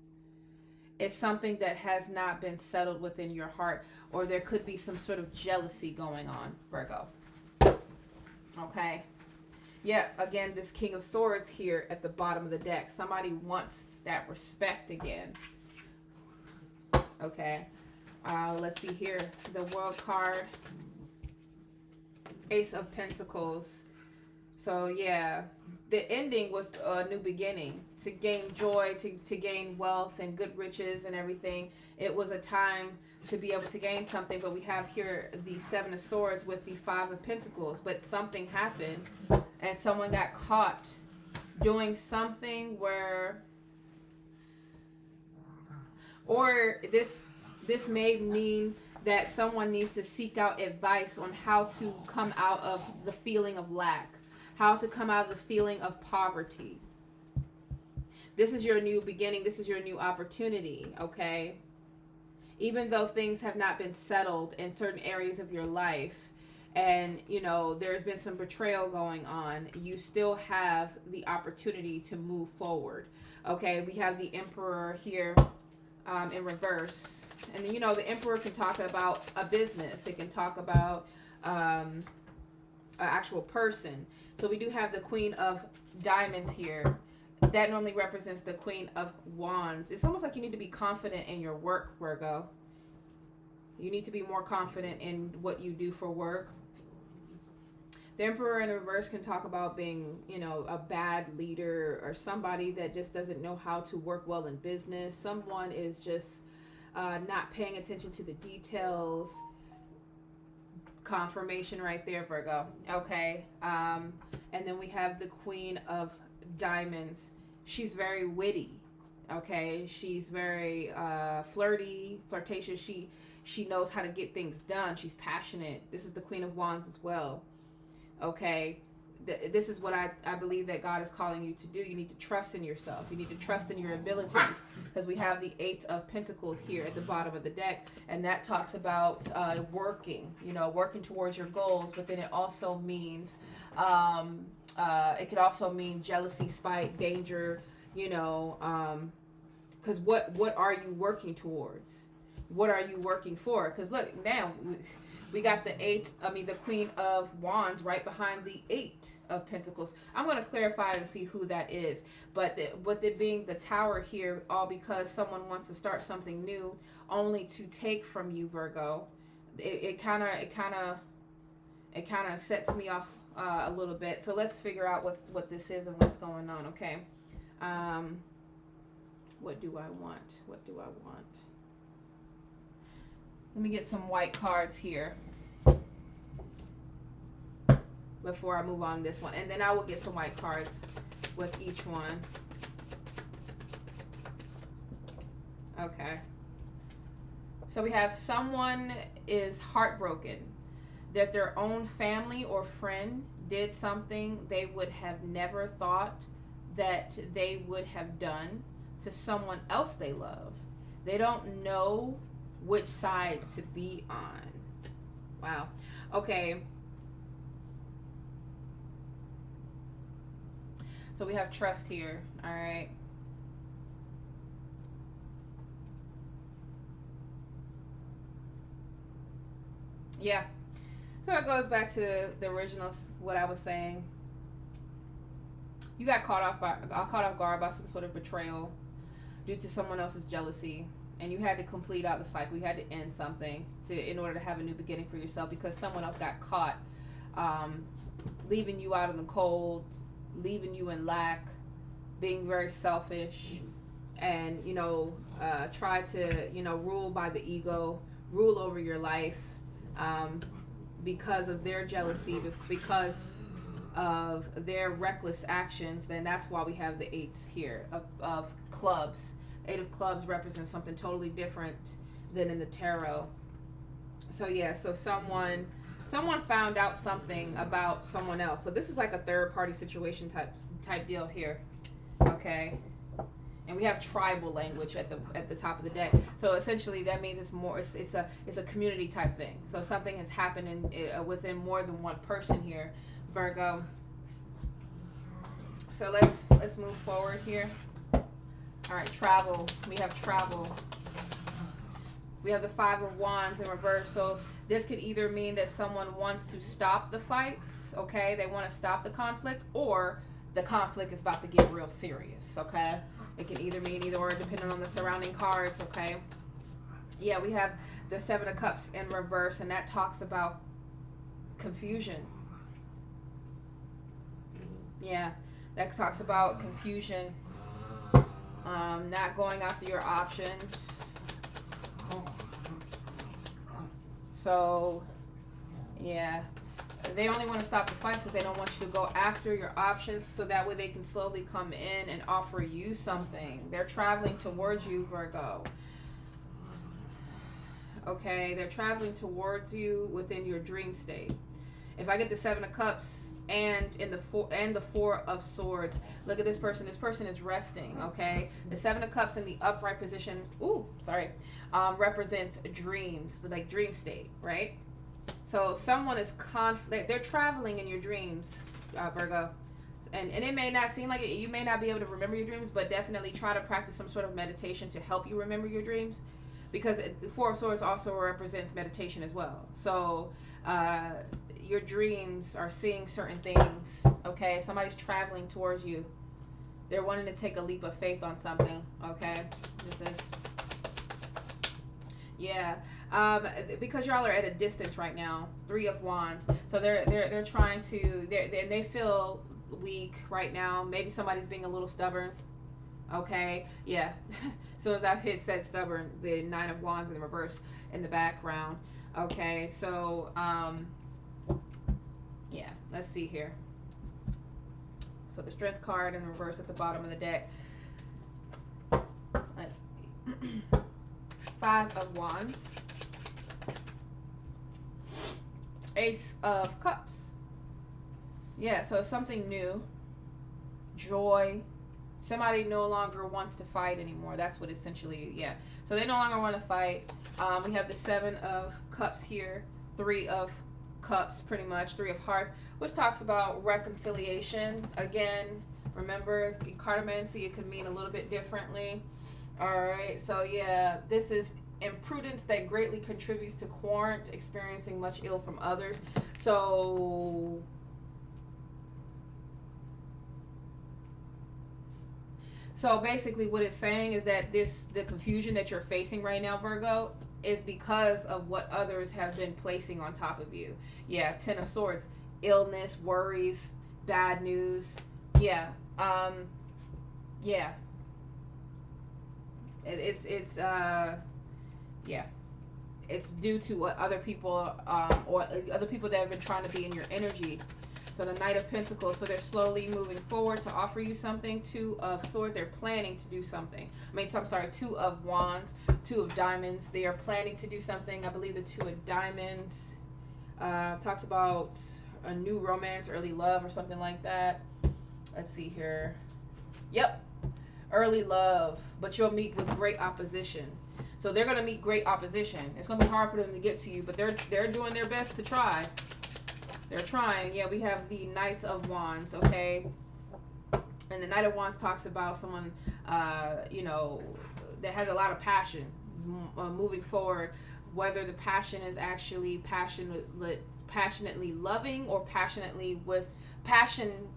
It's something that has not been settled within your heart, or there could be some sort of jealousy going on, Virgo. Okay. Yeah, again, this King of Swords here at the bottom of the deck. Somebody wants that respect again. Okay. Let's see here. The World card. Ace of Pentacles. So yeah, the ending was a new beginning. To gain joy, to gain wealth and good riches and everything. It was a time to be able to gain something, but we have here the Seven of Swords with the Five of Pentacles. But something happened and someone got caught doing something where, or this may mean that someone needs to seek out advice on how to come out of the feeling of lack, how to come out of the feeling of poverty. This is your new beginning. This is your new opportunity, okay? Even though things have not been settled in certain areas of your life, and, there's been some betrayal going on, you still have the opportunity to move forward, okay? We have the Emperor here in reverse. And the Emperor can talk about a business. It can talk about an actual person. So we do have the Queen of Diamonds here. That normally represents the Queen of Wands. It's almost like you need to be confident in your work, Virgo. You need to be more confident in what you do for work. The Emperor in the reverse can talk about being, a bad leader, or somebody that just doesn't know how to work well in business. Someone is just not paying attention to the details. Confirmation right there, Virgo. Okay. And then we have the Queen of Diamonds. She's very witty. Okay. She's very flirtatious. She knows how to get things done. She's passionate. This is the Queen of Wands as well. Okay. This is what I believe that God is calling you to do. You need to trust in yourself. You need to trust in your abilities, because we have the Eight of Pentacles here at the bottom of the deck, and that talks about working towards your goals. But then it also means it could also mean jealousy, spite, danger. Because what are you working towards? What are you working for? Because look, now we got the Queen of Wands right behind the Eight of Pentacles. I'm going to clarify and see who that is. But with it being the Tower here, all because someone wants to start something new, only to take from you, Virgo. It kind of sets me off a little bit. So let's figure out what this is and what's going on. Okay. What do I want? Let me get some white cards here before I move on this one. And then I will get some white cards with each one. Okay. So we have someone is heartbroken that their own family or friend did something they would have never thought that they would have done to someone else they love. They don't know which side to be on. Wow. Okay. So we have trust here. All right. Yeah. So it goes back to the original, what I was saying. You got caught off guard by some sort of betrayal due to someone else's jealousy, and you had to complete out the cycle. You had to end something in order to have a new beginning for yourself, because someone else got caught, leaving you out in the cold, leaving you in lack, being very selfish, and try to rule by the ego, rule over your life, because of their jealousy, because of their reckless actions. Then that's why we have the eights here of clubs. Eight of clubs represents something totally different than in the tarot. So yeah, so someone found out something about someone else. So this is like a third party situation type deal here. Okay. And we have tribal language at the top of the deck. So essentially that means it's a community type thing. So something has happened within more than one person here, Virgo. So let's move forward here. All right, travel. We have travel. We have the Five of Wands in reverse. So this could either mean that someone wants to stop the fights, okay? They want to stop the conflict, or the conflict is about to get real serious, okay? It can either mean either or, depending on the surrounding cards, okay? Yeah, we have the Seven of Cups in reverse, and that talks about confusion. Yeah, that talks about confusion. Not going after your options. So, yeah. They only want to stop the fights because they don't want you to go after your options, so that way they can slowly come in and offer you something. They're traveling towards you, Virgo. Okay, they're traveling towards you within your dream state. If I get the Seven of Cups and the Four of Swords, look at this person. This person is resting, okay? The Seven of Cups in the upright position, represents dreams, like dream state, right? So someone is they're traveling in your dreams, Virgo. And it may not seem like it, you may not be able to remember your dreams, but definitely try to practice some sort of meditation to help you remember your dreams, because the Four of Swords also represents meditation as well. So your dreams are seeing certain things, okay? Somebody's traveling towards you. They're wanting to take a leap of faith on something, okay? This is, yeah. Because y'all are at a distance right now. Three of Wands. So they're trying to, they feel weak right now. Maybe somebody's being a little stubborn. Okay, yeah. So as I said stubborn, the Nine of Wands in the reverse in the background. Okay, so yeah, let's see here. So the Strength card in reverse at the bottom of the deck. Let's see. Five of Wands. Ace of Cups. Yeah, so it's something new. Joy. Somebody no longer wants to fight anymore. That's what essentially, yeah. So they no longer want to fight. We have the Seven of Cups here. Three of Cups, pretty much. Three of Hearts, which talks about reconciliation. Again, remember, in cartomancy, it could mean a little bit differently. All right, so yeah, this is imprudence that greatly contributes to quarrant, experiencing much ill from others. So basically what it's saying is that the confusion that you're facing right now, Virgo, is because of what others have been placing on top of you. Yeah, Ten of Swords, illness, worries, bad news. Yeah. Yeah. Yeah. It's due to what other people or other people that have been trying to be in your energy. So the Knight of Pentacles. So they're slowly moving forward to offer you something. Two of Swords. They're planning to do something. I'm sorry. Two of Wands. Two of Diamonds. They are planning to do something. I believe the Two of Diamonds talks about a new romance, early love, or something like that. Let's see here. Yep. Early love. But you'll meet with great opposition. So they're going to meet great opposition. It's going to be hard for them to get to you, but they're doing their best to try. They're trying. Yeah, we have the Knight of Wands, okay? And the Knight of Wands talks about someone, you know, that has a lot of passion moving forward, whether the passion is actually passionately loving or passionately with passion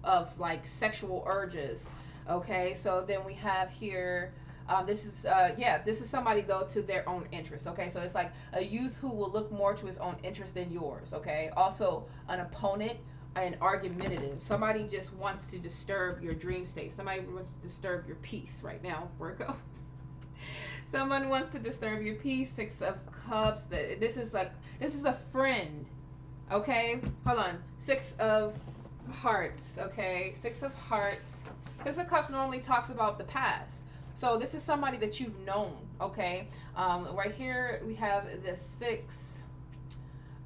of like sexual urges, okay? So then we have here, this is somebody though to their own interest, okay? So it's like a youth who will look more to his own interest than yours, okay? Also an opponent and argumentative. Somebody just wants to disturb your dream state. Somebody wants to disturb your peace right now, Virgo. Someone wants to disturb your peace. Six of Cups. This is a friend, okay? Hold on. Six of Hearts, okay? Six of Hearts. Six of Cups normally talks about the past. So this is somebody that you've known, okay? Right here we have the six.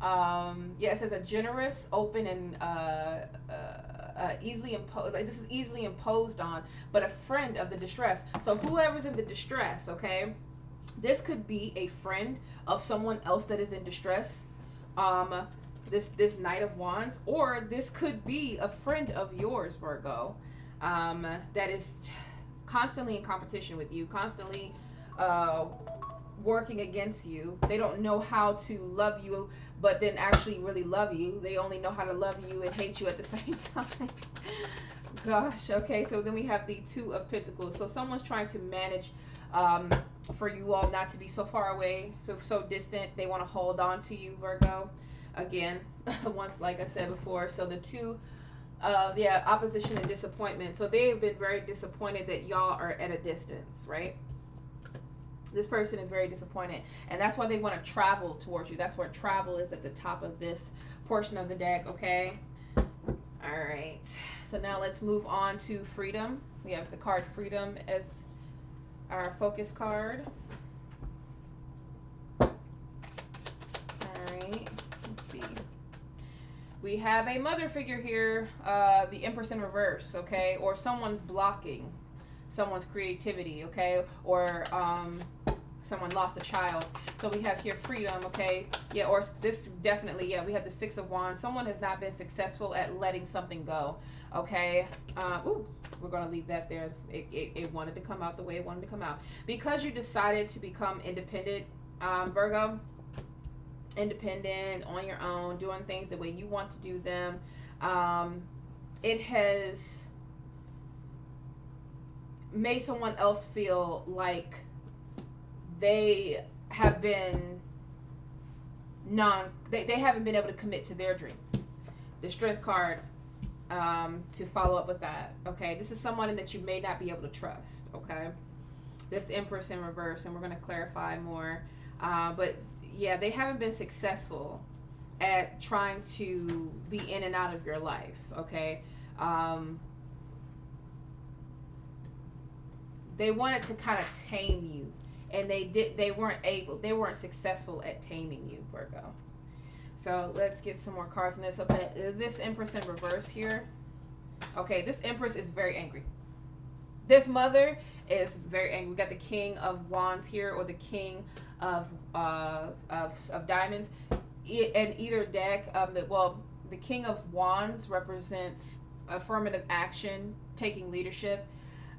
It says a generous, open, and easily imposed. Like this is easily imposed on, but a friend of the distress. So whoever's in the distress, okay? This could be a friend of someone else that is in distress. This Knight of Wands, or this could be a friend of yours, Virgo, that is constantly in competition with you, constantly working against you. They don't know how to love you, but then actually really love you. They only know how to love you and hate you at the same time. Gosh, okay, so then we have the Two of Pentacles. So someone's trying to manage for you all not to be so far away, so distant. They want to hold on to you, Virgo. Again, once, like I said before, so the two, opposition and disappointment. So they have been very disappointed that y'all are at a distance, right? This person is very disappointed, and that's why they want to travel towards you. That's where travel is, at the top of this portion of the deck, okay? All right. So now let's move on to Freedom. We have the card Freedom as our focus card. All right. Let's see. We have a mother figure here, the Empress in reverse, okay? Or someone's blocking someone's creativity, okay? Or someone lost a child. So we have here Freedom, okay? Yeah, or this definitely, yeah, we have the Six of Wands. Someone has not been successful at letting something go, okay? We're going to leave that there. It wanted to come out the way it wanted to come out. Because you decided to become independent, Virgo, independent, on your own, doing things the way you want to do them, it has made someone else feel like they have been they haven't been able to commit to their dreams. The Strength card, to follow up with that, okay? This is someone that you may not be able to trust, okay? This Empress in reverse, and we're going to clarify more, but yeah, they haven't been successful at trying to be in and out of your life, okay? They wanted to kind of tame you, and they weren't successful at taming you, Virgo. So let's get some more cards on this. Okay, this Empress in reverse here. Okay, this Empress is very angry. This mother is very angry. We got the King of Wands here, or the King of Diamonds. In either deck, the King of Wands represents affirmative action, taking leadership.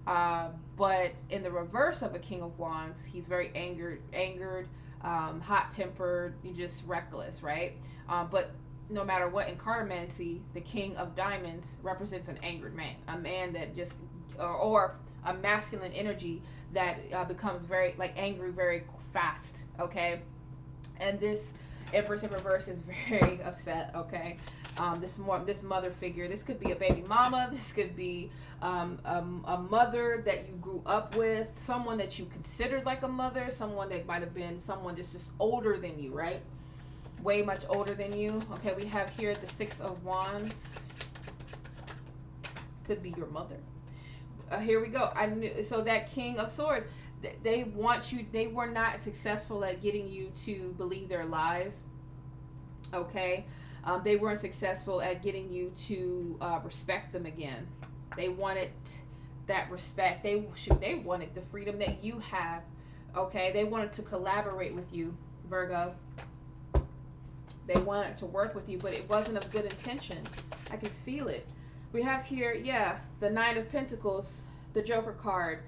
But in the reverse of a King of Wands, he's very angered, hot-tempered, just reckless, right? But no matter what, in cartomancy, the King of Diamonds represents an angered man, a man that just, or a masculine energy that becomes very, like, angry very fast, okay? And this Empress in reverse is very upset, okay? This mother figure. This could be a baby mama. This could be a mother that you grew up with, someone that you considered like a mother, someone that might have been someone that's just older than you, right? way much older than you. Okay, we have here the Six of Wands. Could be your mother. Here we go. I knew. So that King of Swords, they want you. They were not successful at getting you to believe their lies. Okay, they weren't successful at getting you to respect them again. They wanted that respect. They wanted the freedom that you have. Okay, they wanted to collaborate with you, Virgo. They wanted to work with you, but it wasn't of good intention. I can feel it. We have here, yeah, the Nine of Pentacles, the Joker card.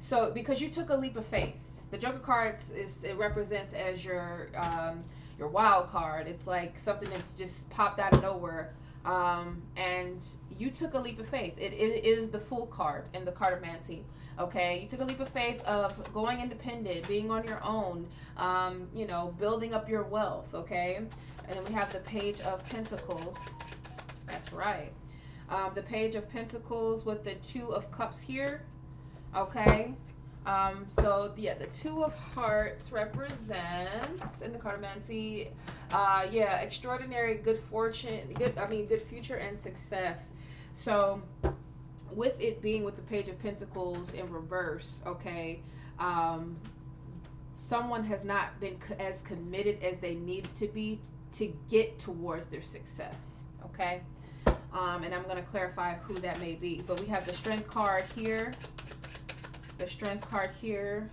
So because you took a leap of faith, the Joker card it represents as your wild card. It's like something that just popped out of nowhere, and you took a leap of faith. It is the Fool card in the cartomancy. Okay, you took a leap of faith of going independent, being on your own, you know, building up your wealth. Okay, and then we have the Page of Pentacles. That's right. The Page of Pentacles with the Two of Cups here. Okay. So yeah, the Two of Hearts represents in the cartomancy, yeah, extraordinary good fortune, good future and success. So with it being with the Page of Pentacles in reverse, okay, someone has not been as committed as they needed to be to get towards their success. Okay. And I'm going to clarify who that may be. But we have the Strength card here. The Strength card here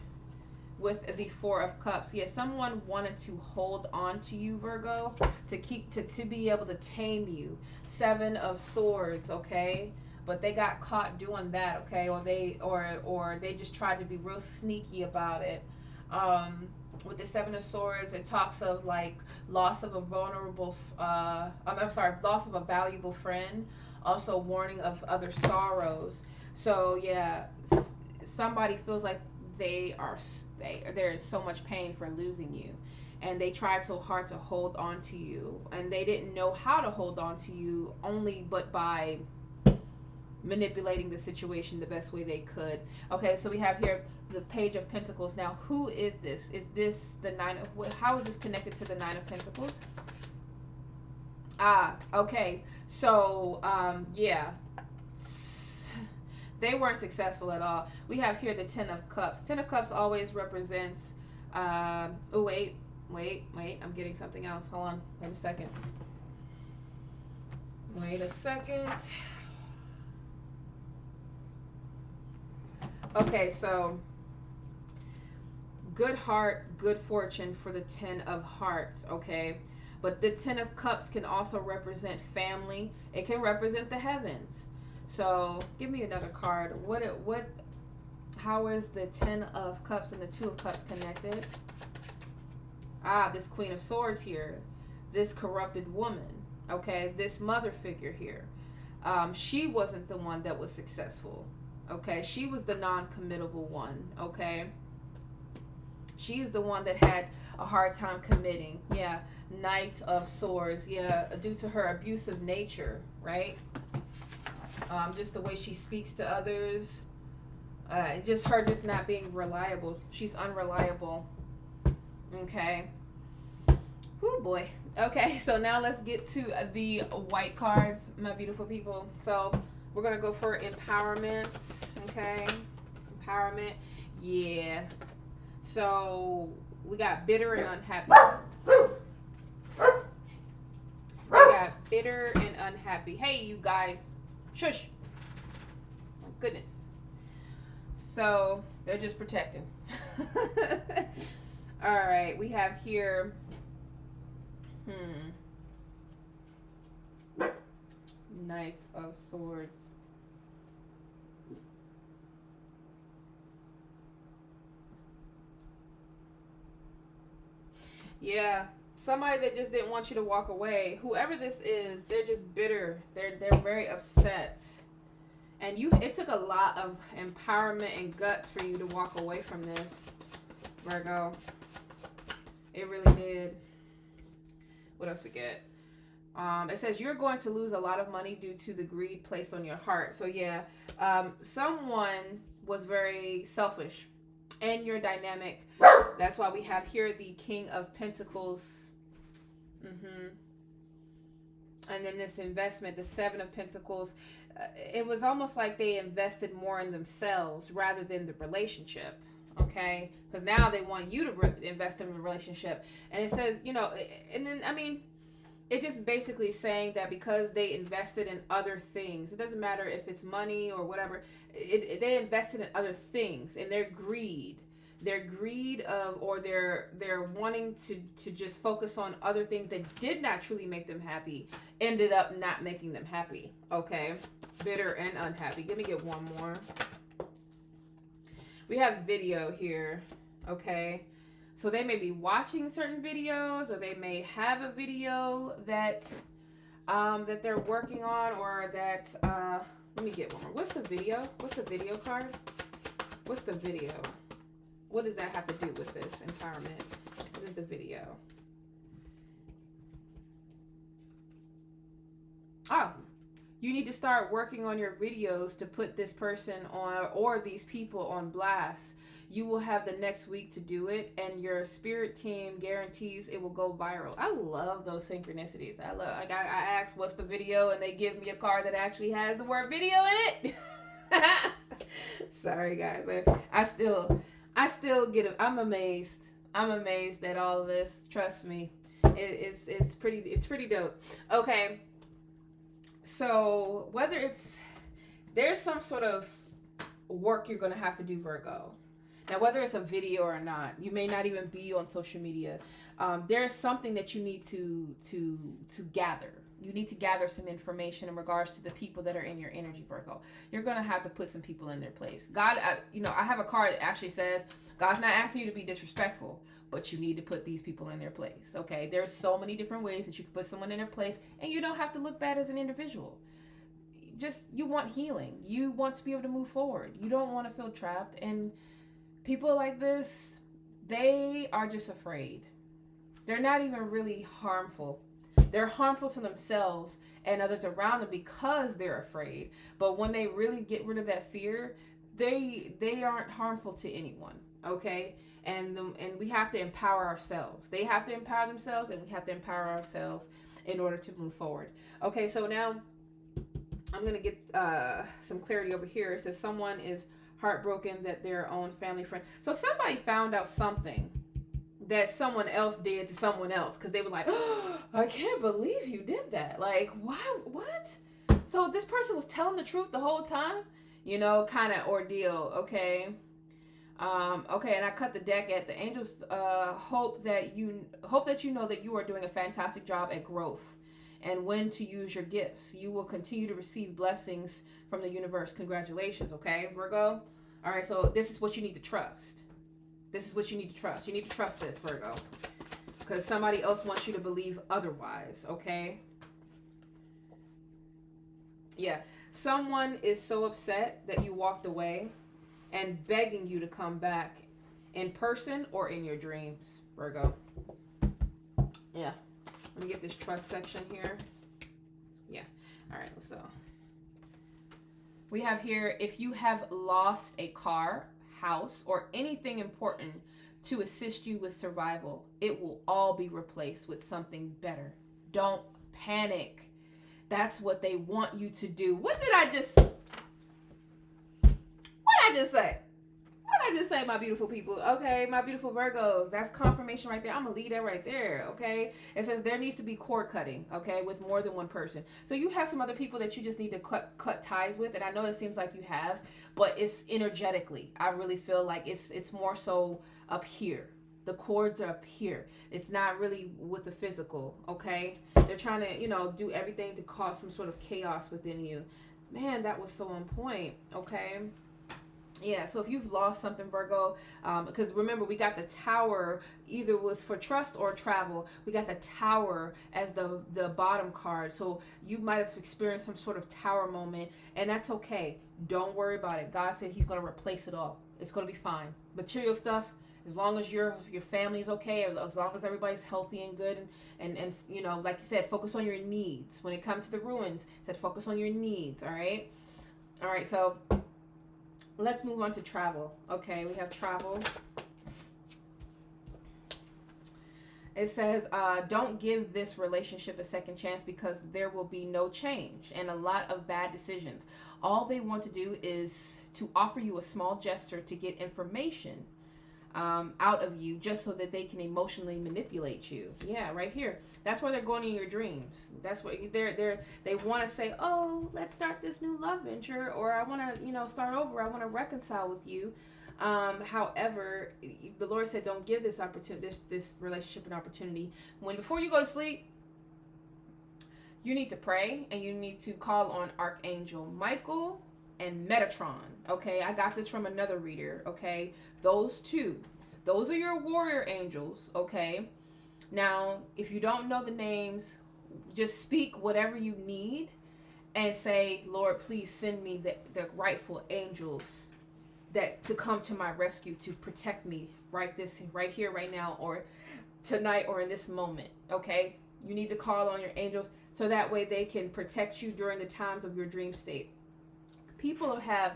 with the Four of Cups. Yeah, someone wanted to hold on to you, Virgo, to be able to tame you. Seven of Swords, okay? But they got caught doing that, okay? Or they just tried to be real sneaky about it. With the Seven of Swords, it talks of like loss of a loss of a valuable friend, also warning of other sorrows. So yeah, somebody feels like they're in so much pain for losing you, and they tried so hard to hold on to you, and they didn't know how to hold on to you but by manipulating the situation the best way they could. Okay, so we have here the Page of Pentacles. Now, who is this? Is this the how is this connected to the Nine of Pentacles? Okay. So, yeah. They weren't successful at all. We have here the Ten of Cups. Ten of Cups always represents, oh, wait. I'm getting something else. Hold on. Wait a second. Okay, so good heart, good fortune for the Ten of Hearts, okay? But the Ten of Cups can also represent family. It can represent the heavens. So give me another card. How is the Ten of Cups and the Two of Cups connected? This Queen of Swords here. This corrupted woman, okay? This mother figure here. She wasn't the one that was successful. Okay, she was the non-committable one, okay? She's the one that had a hard time committing. Yeah, Knight of Swords. Yeah, due to her abusive nature, right? Just the way she speaks to others. Just her just not being reliable. She's unreliable. Okay. Whoo, boy. Okay, so now let's get to the white cards, my beautiful people. So we're going to go for empowerment, okay? Empowerment, yeah. So we got bitter and unhappy. We got bitter and unhappy. Hey, you guys. Shush. My goodness. So they're just protecting. All right, we have here. Knight of Swords. Yeah, somebody that just didn't want you to walk away. Whoever this is, they're just bitter. They're very upset. And it took a lot of empowerment and guts for you to walk away from this, Virgo. It really did. What else we get? It says you're going to lose a lot of money due to the greed placed on your heart. So yeah, someone was very selfish in your dynamic. That's why we have here the King of Pentacles Mm-hmm. And then this investment, the Seven of Pentacles, it was almost like they invested more in themselves rather than the relationship. Okay, because now they want you to invest in the relationship, and it says, you know, and then I mean, it just basically saying that because they invested in other things, it doesn't matter if it's money or whatever, they invested in other things, and their greed of, or their wanting to just focus on other things that did not truly make them happy, ended up not making them happy. Okay, bitter and unhappy. Let me get one more. We have video here. Okay, so they may be watching certain videos, or they may have a video that that they're working on, or that let me get one more. What's the video? What's the video card? What's the video? What does that have to do with this empowerment? What is the video? Oh, you need to start working on your videos to put this person on, or these people on blast. You will have the next week to do it, and your spirit team guarantees it will go viral. I love those synchronicities. I asked what's the video, and they give me a card that actually has the word video in it. Sorry guys, I still get it. I'm amazed at all of this. Trust me, it's pretty dope. Okay, so there's some sort of work you're gonna have to do, Virgo. Now, whether it's a video or not, you may not even be on social media. There's something that you need to gather. You need to gather some information in regards to the people that are in your energy, Virgo. You're going to have to put some people in their place. God, I have a card that actually says, God's not asking you to be disrespectful, but you need to put these people in their place, okay? There's so many different ways that you can put someone in their place, and you don't have to look bad as an individual. Just, you want healing. You want to be able to move forward. You don't want to feel trapped, and people like this, they are just afraid. They're not even really harmful. They're harmful to themselves and others around them because they're afraid. But when they really get rid of that fear, they aren't harmful to anyone. Okay, and we have to empower ourselves. They have to empower themselves, and we have to empower ourselves in order to move forward. Okay, so now I'm gonna get some clarity over here. It says someone is heartbroken that their own family friend. So somebody found out something that someone else did to someone else, because they were like, oh, I can't believe you did that. Like, why? What? So this person was telling the truth the whole time, kind of ordeal. Okay. Okay, and I cut the deck at the angels. Hope that you know that you are doing a fantastic job at growth and when to use your gifts. You will continue to receive blessings from the universe. Congratulations. Okay, Virgo. All right, so this is what you need to trust. This is what you need to trust. You need to trust this, Virgo, because somebody else wants you to believe otherwise, okay? Yeah. Someone is so upset that you walked away and begging you to come back in person or in your dreams, Virgo. Yeah. Let me get this trust section here. Yeah. All right, so we have here, if you have lost a car, house, or anything important to assist you with survival, it will all be replaced with something better. Don't panic. That's what they want you to do. What did I just say? What I just say, my beautiful people? Okay, my beautiful Virgos. That's confirmation right there. I'm gonna leave that right there. Okay, it says there needs to be cord cutting. Okay, with more than one person. So you have some other people that you just need to cut ties with, and I know it seems like you have, but it's energetically. I really feel like it's more so up here. The cords are up here. It's not really with the physical. Okay, they're trying to do everything to cause some sort of chaos within you. Man, that was so on point. Okay. Yeah, so if you've lost something, Virgo, because remember, we got the Tower, either was for trust or travel. We got the Tower as the bottom card. So you might have experienced some sort of Tower moment, and that's okay. Don't worry about it. God said he's going to replace it all. It's going to be fine. Material stuff, as long as your family is okay, as long as everybody's healthy and good, and like you said, focus on your needs. When it comes to the ruins, said focus on your needs, all right? All right, so let's move on to travel. Okay, we have travel. It says, don't give this relationship a second chance because there will be no change and a lot of bad decisions. All they want to do is to offer you a small gesture to get information out of you just so that they can emotionally manipulate you. Yeah, right here. That's where they're going in your dreams. That's what they want to say, oh, let's start this new love venture, or I want to, start over. I want to reconcile with you. However, the Lord said, don't give this opportunity, this relationship an opportunity. Before you go to sleep, you need to pray and you need to call on Archangel Michael and Metatron. Okay, I got this from another reader. Okay, those are your warrior angels. Okay, now if you don't know the names, just speak whatever you need and say, Lord, please send me the rightful angels that to come to my rescue to protect me right here, right now, or tonight, or in this moment. Okay, you need to call on your angels so that way they can protect you during the times of your dream state. People have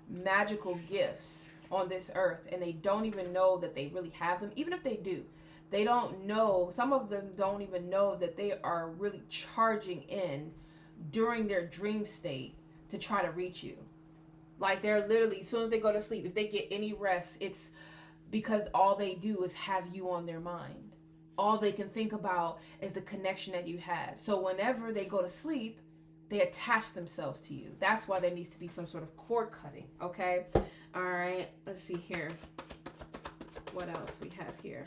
magical gifts on this earth and they don't even know that they really have them. Even if they do, they don't know. Some of them don't even know that they are really charging in during their dream state to try to reach you. Like, they're literally, as soon as they go to sleep, if they get any rest, it's because all they do is have you on their mind. All they can think about is the connection that you had. So whenever they go to sleep, they attach themselves to you. That's why there needs to be some sort of cord cutting. Okay. All right. Let's see here. What else we have here?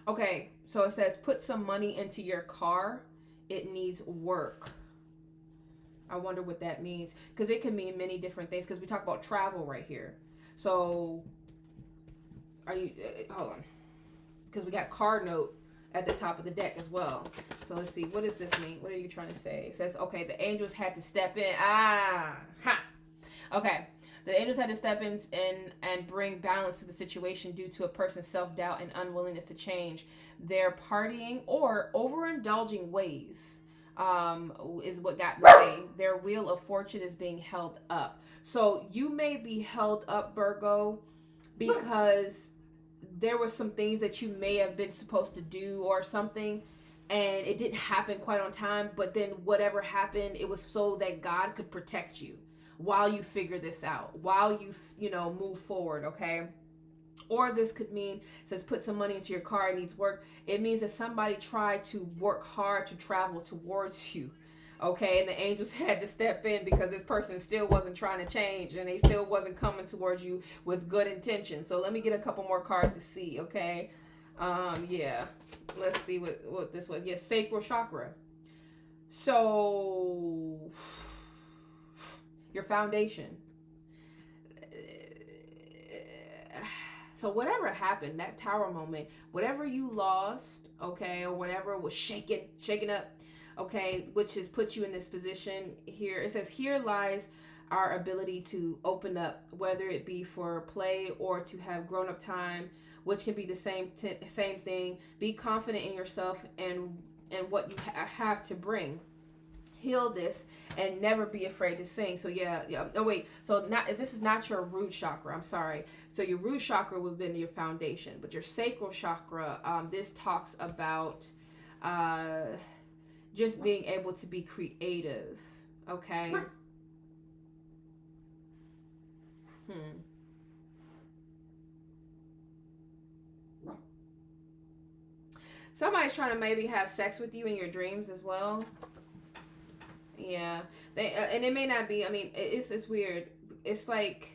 Okay. So it says, put some money into your car. It needs work. I wonder what that means, because it can mean many different things, because we talk about travel right here. So are you hold on, because we got car note at the top of the deck as well. So let's see, what does this mean? What are you trying to say? It says, okay, the angels had to step in. Okay, the angels had to step in and bring balance to the situation due to a person's self-doubt and unwillingness to change. Their partying or overindulging ways is what got in the way. Their wheel of fortune is being held up. So you may be held up, Virgo, because there were some things that you may have been supposed to do or something, and it didn't happen quite on time. But then whatever happened, it was so that God could protect you while you figure this out, while you move forward. Okay. Or this could mean, it says put some money into your car, it needs work. It means that somebody tried to work hard to travel towards you. Okay, and the angels had to step in because this person still wasn't trying to change and they still wasn't coming towards you with good intention. So let me get a couple more cards to see. Okay. Yeah. Let's see what this was. Yes, sacral chakra. So your foundation. So whatever happened, that tower moment, whatever you lost, okay, or whatever was shaken up, okay, which has put you in this position here. It says, here lies our ability to open up, whether it be for play or to have grown-up time, which can be the same thing. Be confident in yourself and what you have to bring. Heal this and never be afraid to sing. So yeah. Oh wait. So this is not your root chakra. I'm sorry. So your root chakra would have been your foundation, but your sacral chakra. This talks about just being able to be creative. Okay. Somebody's trying to maybe have sex with you in your dreams as well. Yeah, they and it may not be. I mean, it's weird. It's like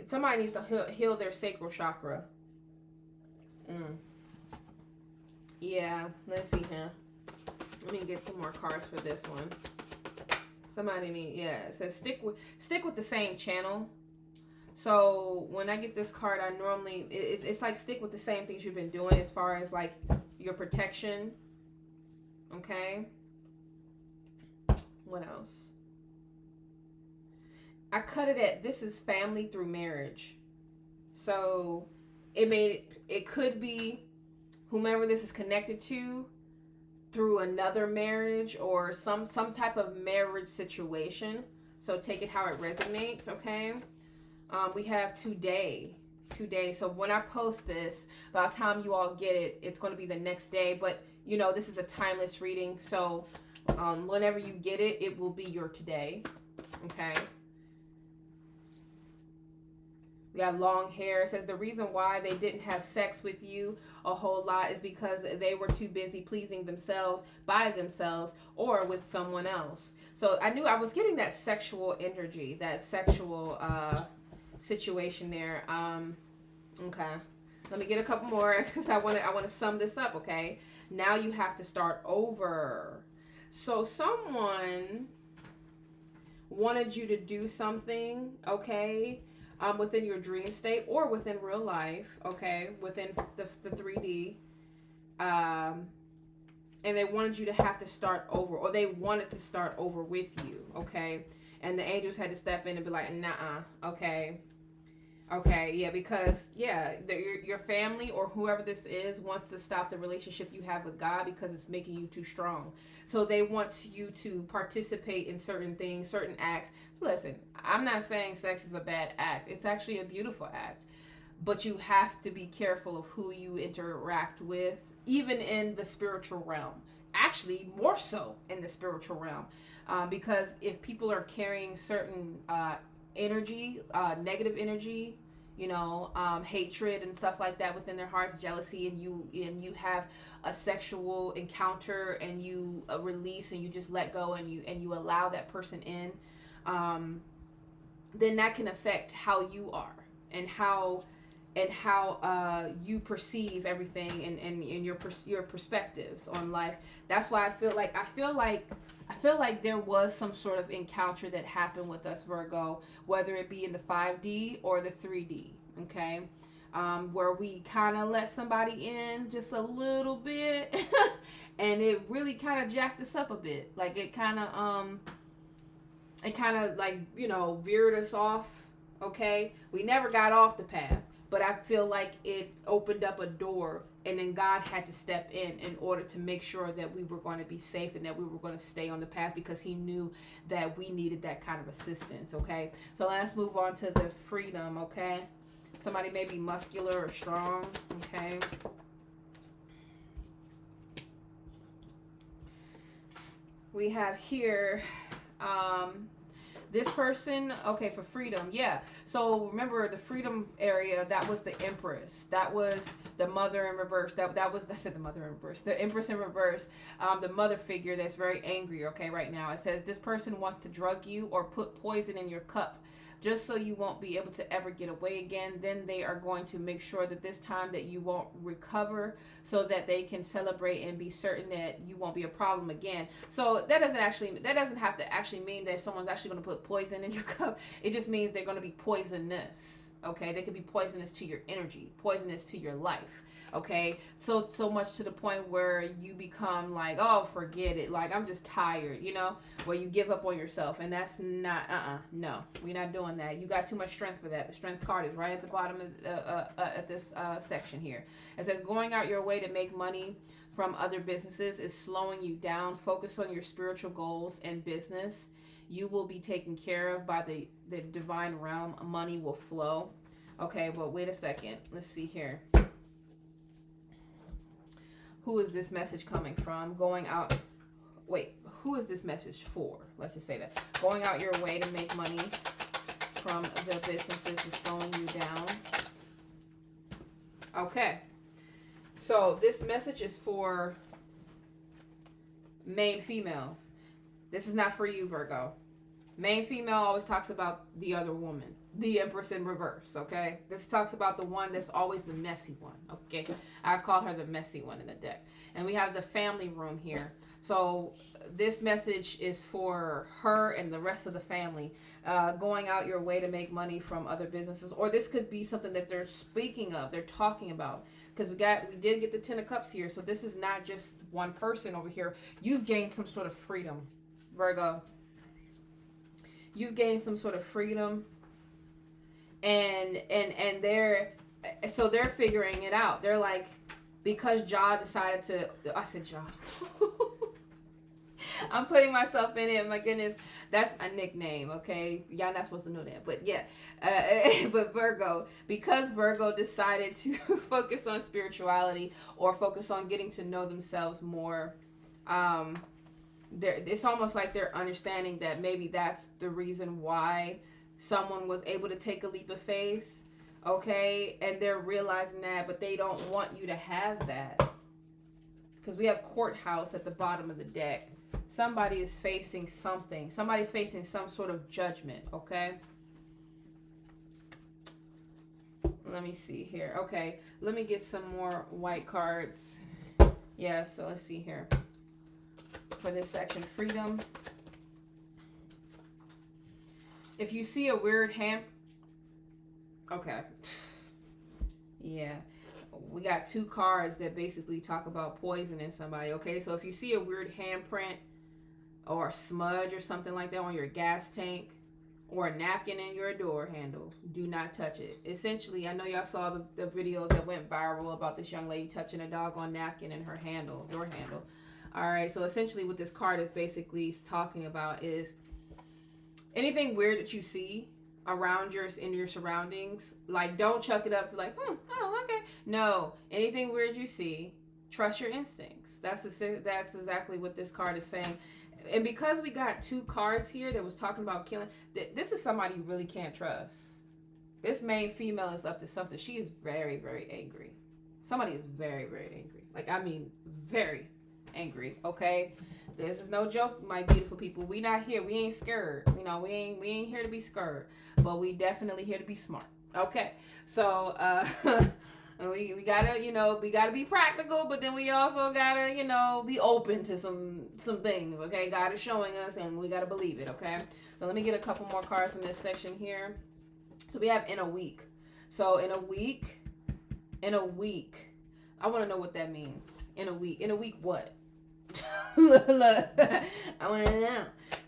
somebody needs to heal their sacral chakra. Yeah, let's see here. Let me get some more cards for this one. Somebody need. Yeah, it says stick with the same channel. So when I get this card, I normally it's like stick with the same things you've been doing as far as like your protection. Okay. What else? I cut it at this is family through marriage. So it could be whomever this is connected to through another marriage or some type of marriage situation. So take it how it resonates, okay? We have today. Today. So when I post this, by the time you all get it, it's going to be the next day. But, you know, this is a timeless reading. So whenever you get it, it will be your today. Okay. We got long hair. It says the reason why they didn't have sex with you a whole lot is because they were too busy pleasing themselves by themselves or with someone else. So I knew I was getting that sexual energy, that sexual situation there. Okay. Let me get a couple more because I want to sum this up, okay? Now you have to start over. So someone wanted you to do something, okay? Within your dream state or within real life, okay, within the 3D, and they wanted you to have to start over, or they wanted to start over with you, okay, and the angels had to step in and be like, nah, okay, yeah, because your family or whoever this is wants to stop the relationship you have with God because it's making you too strong. So they want you to participate in certain things, certain acts. Listen, I'm not saying sex is a bad act. It's actually a beautiful act. But you have to be careful of who you interact with, even in the spiritual realm. Actually, more so in the spiritual realm. Because if people are carrying certain energy, negative energy, you know, hatred and stuff like that within their hearts, jealousy, and you have a sexual encounter and you release and you just let go and you allow that person in, then that can affect how you are and how you perceive everything and your perspectives on life. That's why I feel like there was some sort of encounter that happened with us, Virgo, whether it be in the 5D or the 3D, okay? Where we kind of let somebody in just a little bit and it really kind of jacked us up a bit. Like it kind of like, you know, veered us off, okay? We never got off the path, but I feel like it opened up a door, and then God had to step in order to make sure that we were going to be safe and that we were going to stay on the path because he knew that we needed that kind of assistance, okay? So let's move on to the freedom, okay? Somebody may be muscular or strong, okay? We have here, this person, okay, for freedom, yeah. So remember the freedom area, that was the Empress. That was the mother in reverse. That was, I said the mother in reverse. The Empress in reverse, the mother figure that's very angry, okay, right now. It says this person wants to drug you or put poison in your cup just so you won't be able to ever get away again. Then they are going to make sure that this time that you won't recover so that they can celebrate and be certain that you won't be a problem again. So that doesn't have to actually mean that someone's actually going to put poison in your cup. It just means they're going to be poisonous. Okay, they could be poisonous to your energy, poisonous to your life. Okay, so much to the point where you become like, oh, forget it, like I'm just tired, you know, where you give up on yourself. And that's not, no, we're not doing that. You got too much strength for that. The strength card is right at the bottom of at this section here. It says going out your way to make money from other businesses is slowing you down. Focus on your spiritual goals and business. You will be taken care of by the divine realm. Money will flow. Okay, but wait a second, let's see here. Who is this message coming from? Who is this message for? Let's just say that. Going out your way to make money from the businesses is slowing you down. Okay. So this message is for main female. This is not for you, Virgo. Main female always talks about the other woman, the Empress in reverse, okay? This talks about the one that's always the messy one, okay? I call her the messy one in the deck. And we have the family room here. So this message is for her and the rest of the family, going out your way to make money from other businesses. Or this could be something that they're speaking of, they're talking about. Because we did get the 10 of Cups here. So this is not just one person over here. You've gained some sort of freedom, Virgo. You've gained some sort of freedom, and they're figuring it out. They're like, because Jah decided to, I said Jah. I'm putting myself in it. My goodness, that's my nickname. Okay, y'all not supposed to know that, but yeah. But Virgo, because Virgo decided to focus on spirituality or focus on getting to know themselves more. It's almost like they're understanding that maybe that's the reason why someone was able to take a leap of faith. Okay, and they're realizing that, but they don't want you to have that. Because we have courthouse at the bottom of the deck. Somebody is facing something. Somebody's facing some sort of judgment, okay? Let me see here. Okay, let me get some more white cards. Yeah, so let's see here. For this section, freedom. If you see a weird hand... Okay. Yeah. We got two cards that basically talk about poisoning somebody, okay? So if you see a weird handprint or a smudge or something like that on your gas tank or a napkin in your door handle, do not touch it. Essentially, I know y'all saw the videos that went viral about this young lady touching a doggone napkin in her door handle. All right, so essentially what this card is basically talking about is anything weird that you see around in your surroundings, like, don't chuck it up to like, oh, okay. No, anything weird you see, trust your instincts. That's exactly what this card is saying. And because we got two cards here that was talking about killing, this is somebody you really can't trust. This main female is up to something. She is very, very angry. Somebody is very, very angry. Like, I mean, very angry, okay? This is no joke, my beautiful people. We not here. We ain't scared. You know, we ain't here to be scared, but we definitely here to be smart. Okay, so we gotta, we gotta be practical, but then we also gotta, be open to some things. Okay, God is showing us, and we gotta believe it. Okay, so let me get a couple more cards in this section here. So we have in a week. So in a week, I want to know what that means. In a week, what? Look, I want to know.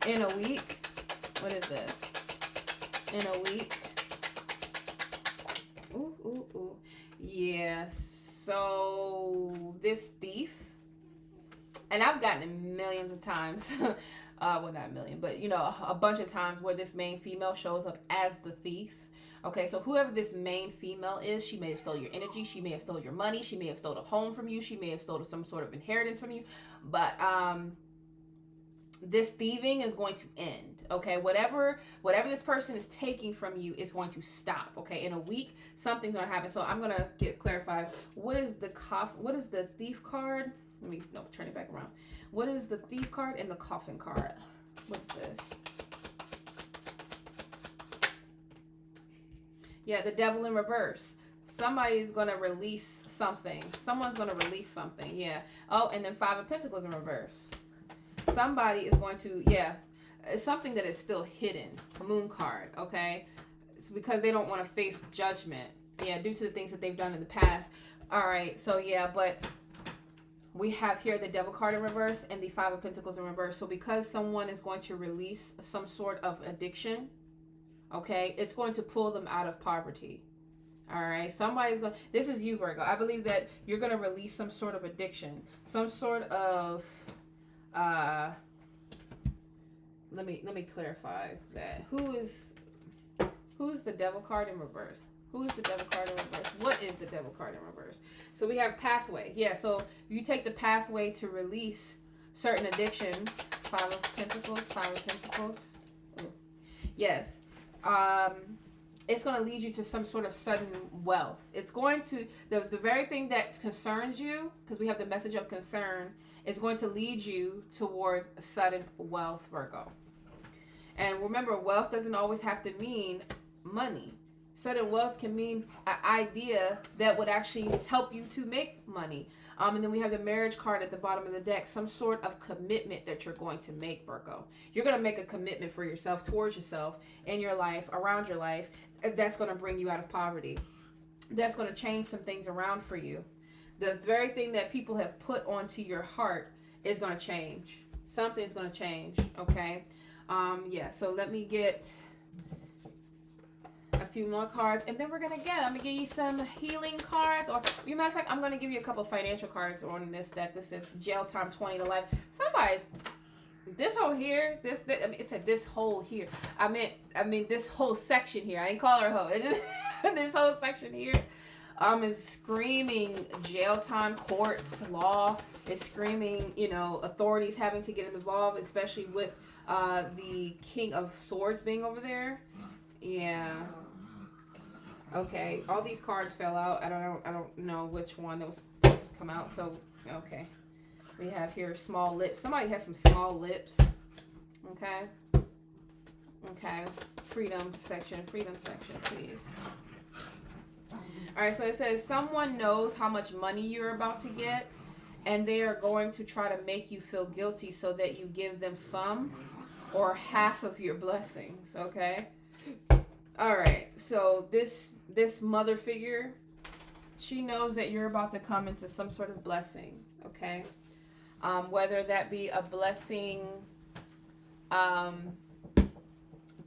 In a week, what is this? In a week. Ooh. Yeah, so this thief, and I've gotten it millions of times. Well, not a million, but, a bunch of times where this main female shows up as the thief. Okay, so whoever this main female is, she may have stole your energy, she may have stole your money, she may have stole a home from you, she may have stolen some sort of inheritance from you, but this thieving is going to end. Okay, whatever this person is taking from you is going to stop. Okay, in a week, something's gonna happen. So I'm gonna get clarified. What is the thief card? Turn it back around. What is the thief card and the coffin card? What's this? Yeah, the devil in reverse. Somebody's going to release something. Someone's going to release something. Yeah. Oh, and then 5 of Pentacles in reverse. Somebody is going to, it's something that is still hidden. Moon card, okay? It's because they don't want to face judgment. Yeah, due to the things that they've done in the past. All right, so yeah, but we have here the devil card in reverse and the 5 of Pentacles in reverse. So because someone is going to release some sort of addiction, okay, it's going to pull them out of poverty. All right, this is you, Virgo. I believe that you're going to release some sort of addiction, some sort of, let me clarify that. Who's the devil card in reverse? Who is the devil card in reverse? What is the devil card in reverse? So we have pathway. Yeah, so you take the pathway to release certain addictions. 5 of Pentacles. Ooh. Yes. It's going to lead you to some sort of sudden wealth. It's going to, the very thing that concerns you, because we have the message of concern, is going to lead you towards sudden wealth, Virgo. And remember, wealth doesn't always have to mean money. Sudden wealth can mean an idea that would actually help you to make money. And then we have the marriage card at the bottom of the deck, some sort of commitment that you're going to make, Virgo. You're going to make a commitment for yourself, towards yourself, in your life, around your life. That's going to bring you out of poverty. That's going to change some things around for you. The very thing that people have put onto your heart is going to change. Something's going to change, okay? Yeah, so let me get a few more cards, and then I'm gonna give you some healing cards, or as a matter of fact, I'm gonna give you a couple financial cards on this deck. This is jail time 20 to life. this whole here, I mean, it said this whole here. I mean this whole section here. I didn't call her hoe. It just this whole section here, is screaming jail time, courts, law. Is screaming, authorities having to get involved, especially with the King of Swords being over there. Yeah. Okay. All these cards fell out. I don't know which one that was supposed to come out. So okay. We have here small lips. Somebody has some small lips. Okay. Okay. Freedom section, please. All right, so it says someone knows how much money you're about to get, and they are going to try to make you feel guilty so that you give them some or half of your blessings, okay? All right, so this mother figure, she knows that you're about to come into some sort of blessing, okay? Whether that be a blessing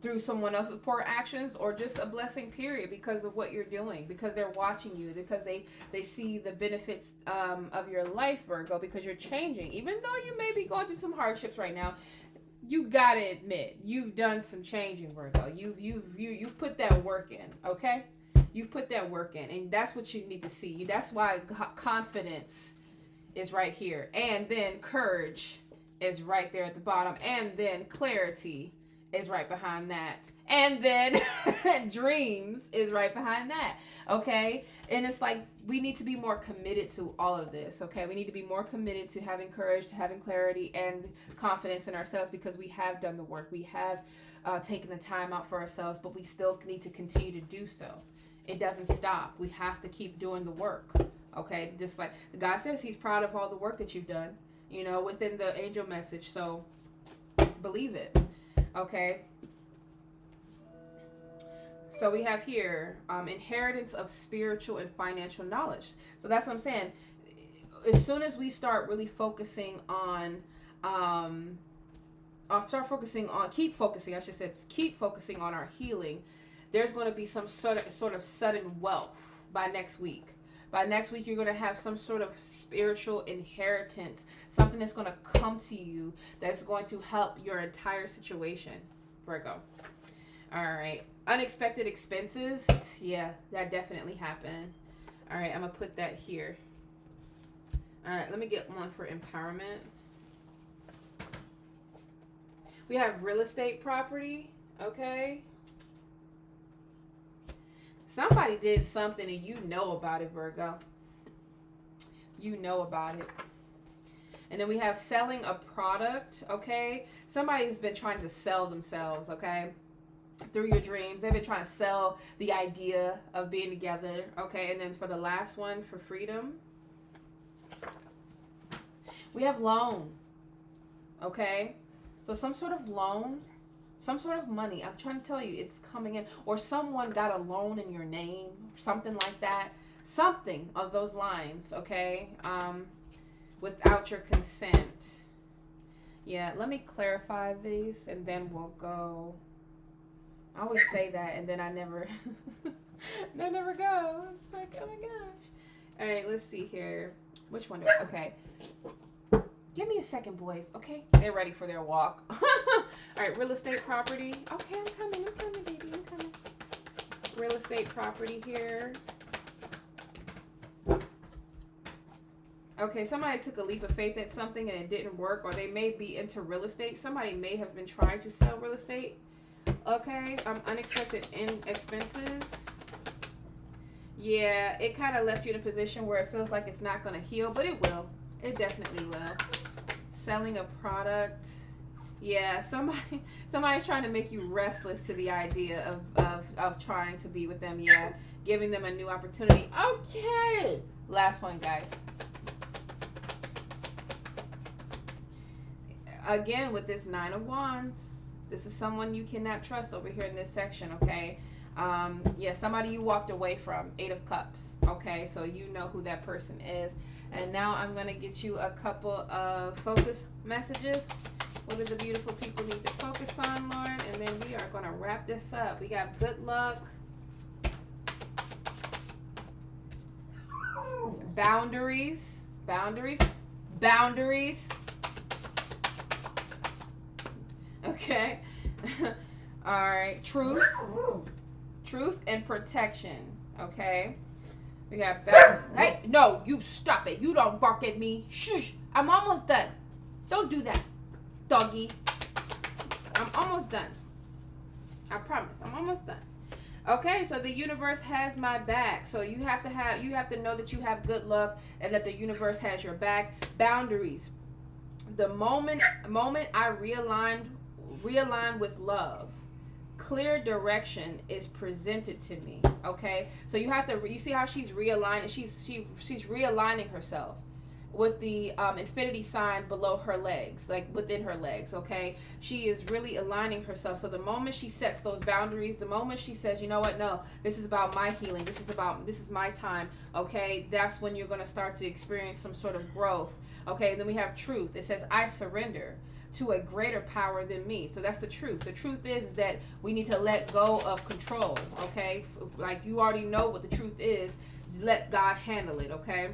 through someone else's poor actions or just a blessing period because of what you're doing, because they're watching you, because they see the benefits of your life, Virgo, because you're changing. Even though you may be going through some hardships right now, you gotta admit you've done some changing, Virgo. You've put that work in, okay? You've put that work in, and that's what you need to see. That's why confidence is right here, and then courage is right there at the bottom, and then clarity is right behind that, and then dreams is right behind that, okay? And it's like we need to be more committed to all of this, okay? We need to be more committed to having courage, to having clarity and confidence in ourselves, because we have done the work. We have taken the time out for ourselves, but we still need to continue to do so. It doesn't stop. We have to keep doing the work, okay? Just like the guy says, he's proud of all the work that you've done, within the angel message. So believe it. Okay. So we have here inheritance of spiritual and financial knowledge. So that's what I'm saying. As soon as we start really focusing on, keep focusing on our healing, there's going to be some sort of sudden wealth by next week. By next week, you're going to have some sort of spiritual inheritance, something that's going to come to you that's going to help your entire situation, Virgo. All right. Unexpected expenses. Yeah, that definitely happened. All right, I'm going to put that here. All right, let me get one for empowerment. We have real estate property, okay? Somebody did something and you know about it, Virgo. You know about it. And then we have selling a product, okay? Somebody's been trying to sell themselves, okay? Through your dreams. They've been trying to sell the idea of being together, okay? And then for the last one, for freedom, we have loan, okay? So some sort of loan, some sort of money. I'm trying to tell you, it's coming in. Or someone got a loan in your name, something like that. Something of those lines, okay? Without your consent. Yeah, let me clarify these and then we'll go. I always say that and then I never go. It's like, oh my gosh. All right, let's see here. Which one do I, okay. Give me a second, boys, okay? They're ready for their walk. All right, real estate property. Okay, I'm coming, baby, I'm coming. Real estate property here. Okay, somebody took a leap of faith at something and it didn't work, or they may be into real estate. Somebody may have been trying to sell real estate. Okay, unexpected expenses. Yeah, it kind of left you in a position where it feels like it's not going to heal, but it will. It definitely will. Selling a product. Yeah, somebody's trying to make you restless to the idea of trying to be with them. Yeah, giving them a new opportunity. Okay, last one, guys. Again, with this 9 of Wands, this is someone you cannot trust over here in this section, okay? Yeah, somebody you walked away from, 8 of Cups, okay? So you know who that person is. And now I'm going to get you a couple of focus messages. What do the beautiful people need to focus on, Lord? And then we are going to wrap this up. We got good luck. Boundaries. Boundaries. Boundaries. Okay. All right. Truth and protection. Okay. We got balance. Hey, no, you stop it. You don't bark at me. Shush. I'm almost done. Don't do that, doggy. I'm almost done. I promise. I'm almost done. Okay, so the universe has my back. So you have to know that you have good luck and that the universe has your back. Boundaries. The moment I realign with love, clear direction is presented to me. Okay, so you see how she's realigning. She's realigning herself with the infinity sign below her legs, like within her legs. Okay, she is really aligning herself. So the moment she sets those boundaries, the moment she says, you know what, no, this is about my healing, this is my time, okay, that's when you're going to start to experience some sort of growth. Okay, and then we have truth. It says, I surrender to a greater power than me. So that's the truth. The truth is that we need to let go of control. Okay, like you already know what the truth is. Let God handle it. Okay,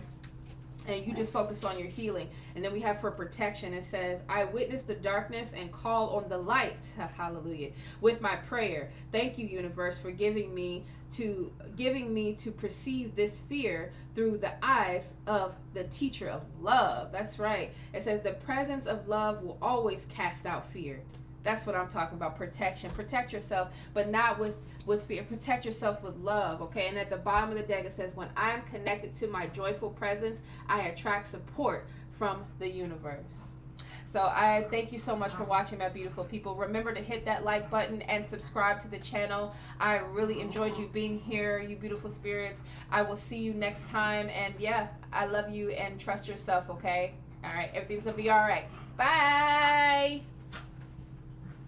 and you just focus on your healing. And then we have for protection, it says, I witness the darkness and call on the light. Hallelujah. With my prayer. Thank you, universe, for giving me to perceive this fear through the eyes of the teacher of love. That's right. It says the presence of love will always cast out fear. That's what I'm talking about. Protection. Protect yourself, but not with fear. Protect yourself with love. Okay. And at the bottom of the deck, it says, when I'm connected to my joyful presence, I attract support from the universe. So I thank you so much for watching, my beautiful people. Remember to hit that like button and subscribe to the channel. I really enjoyed you being here, you beautiful spirits. I will see you next time. And yeah, I love you and trust yourself, okay? All right. Everything's going to be all right. Bye.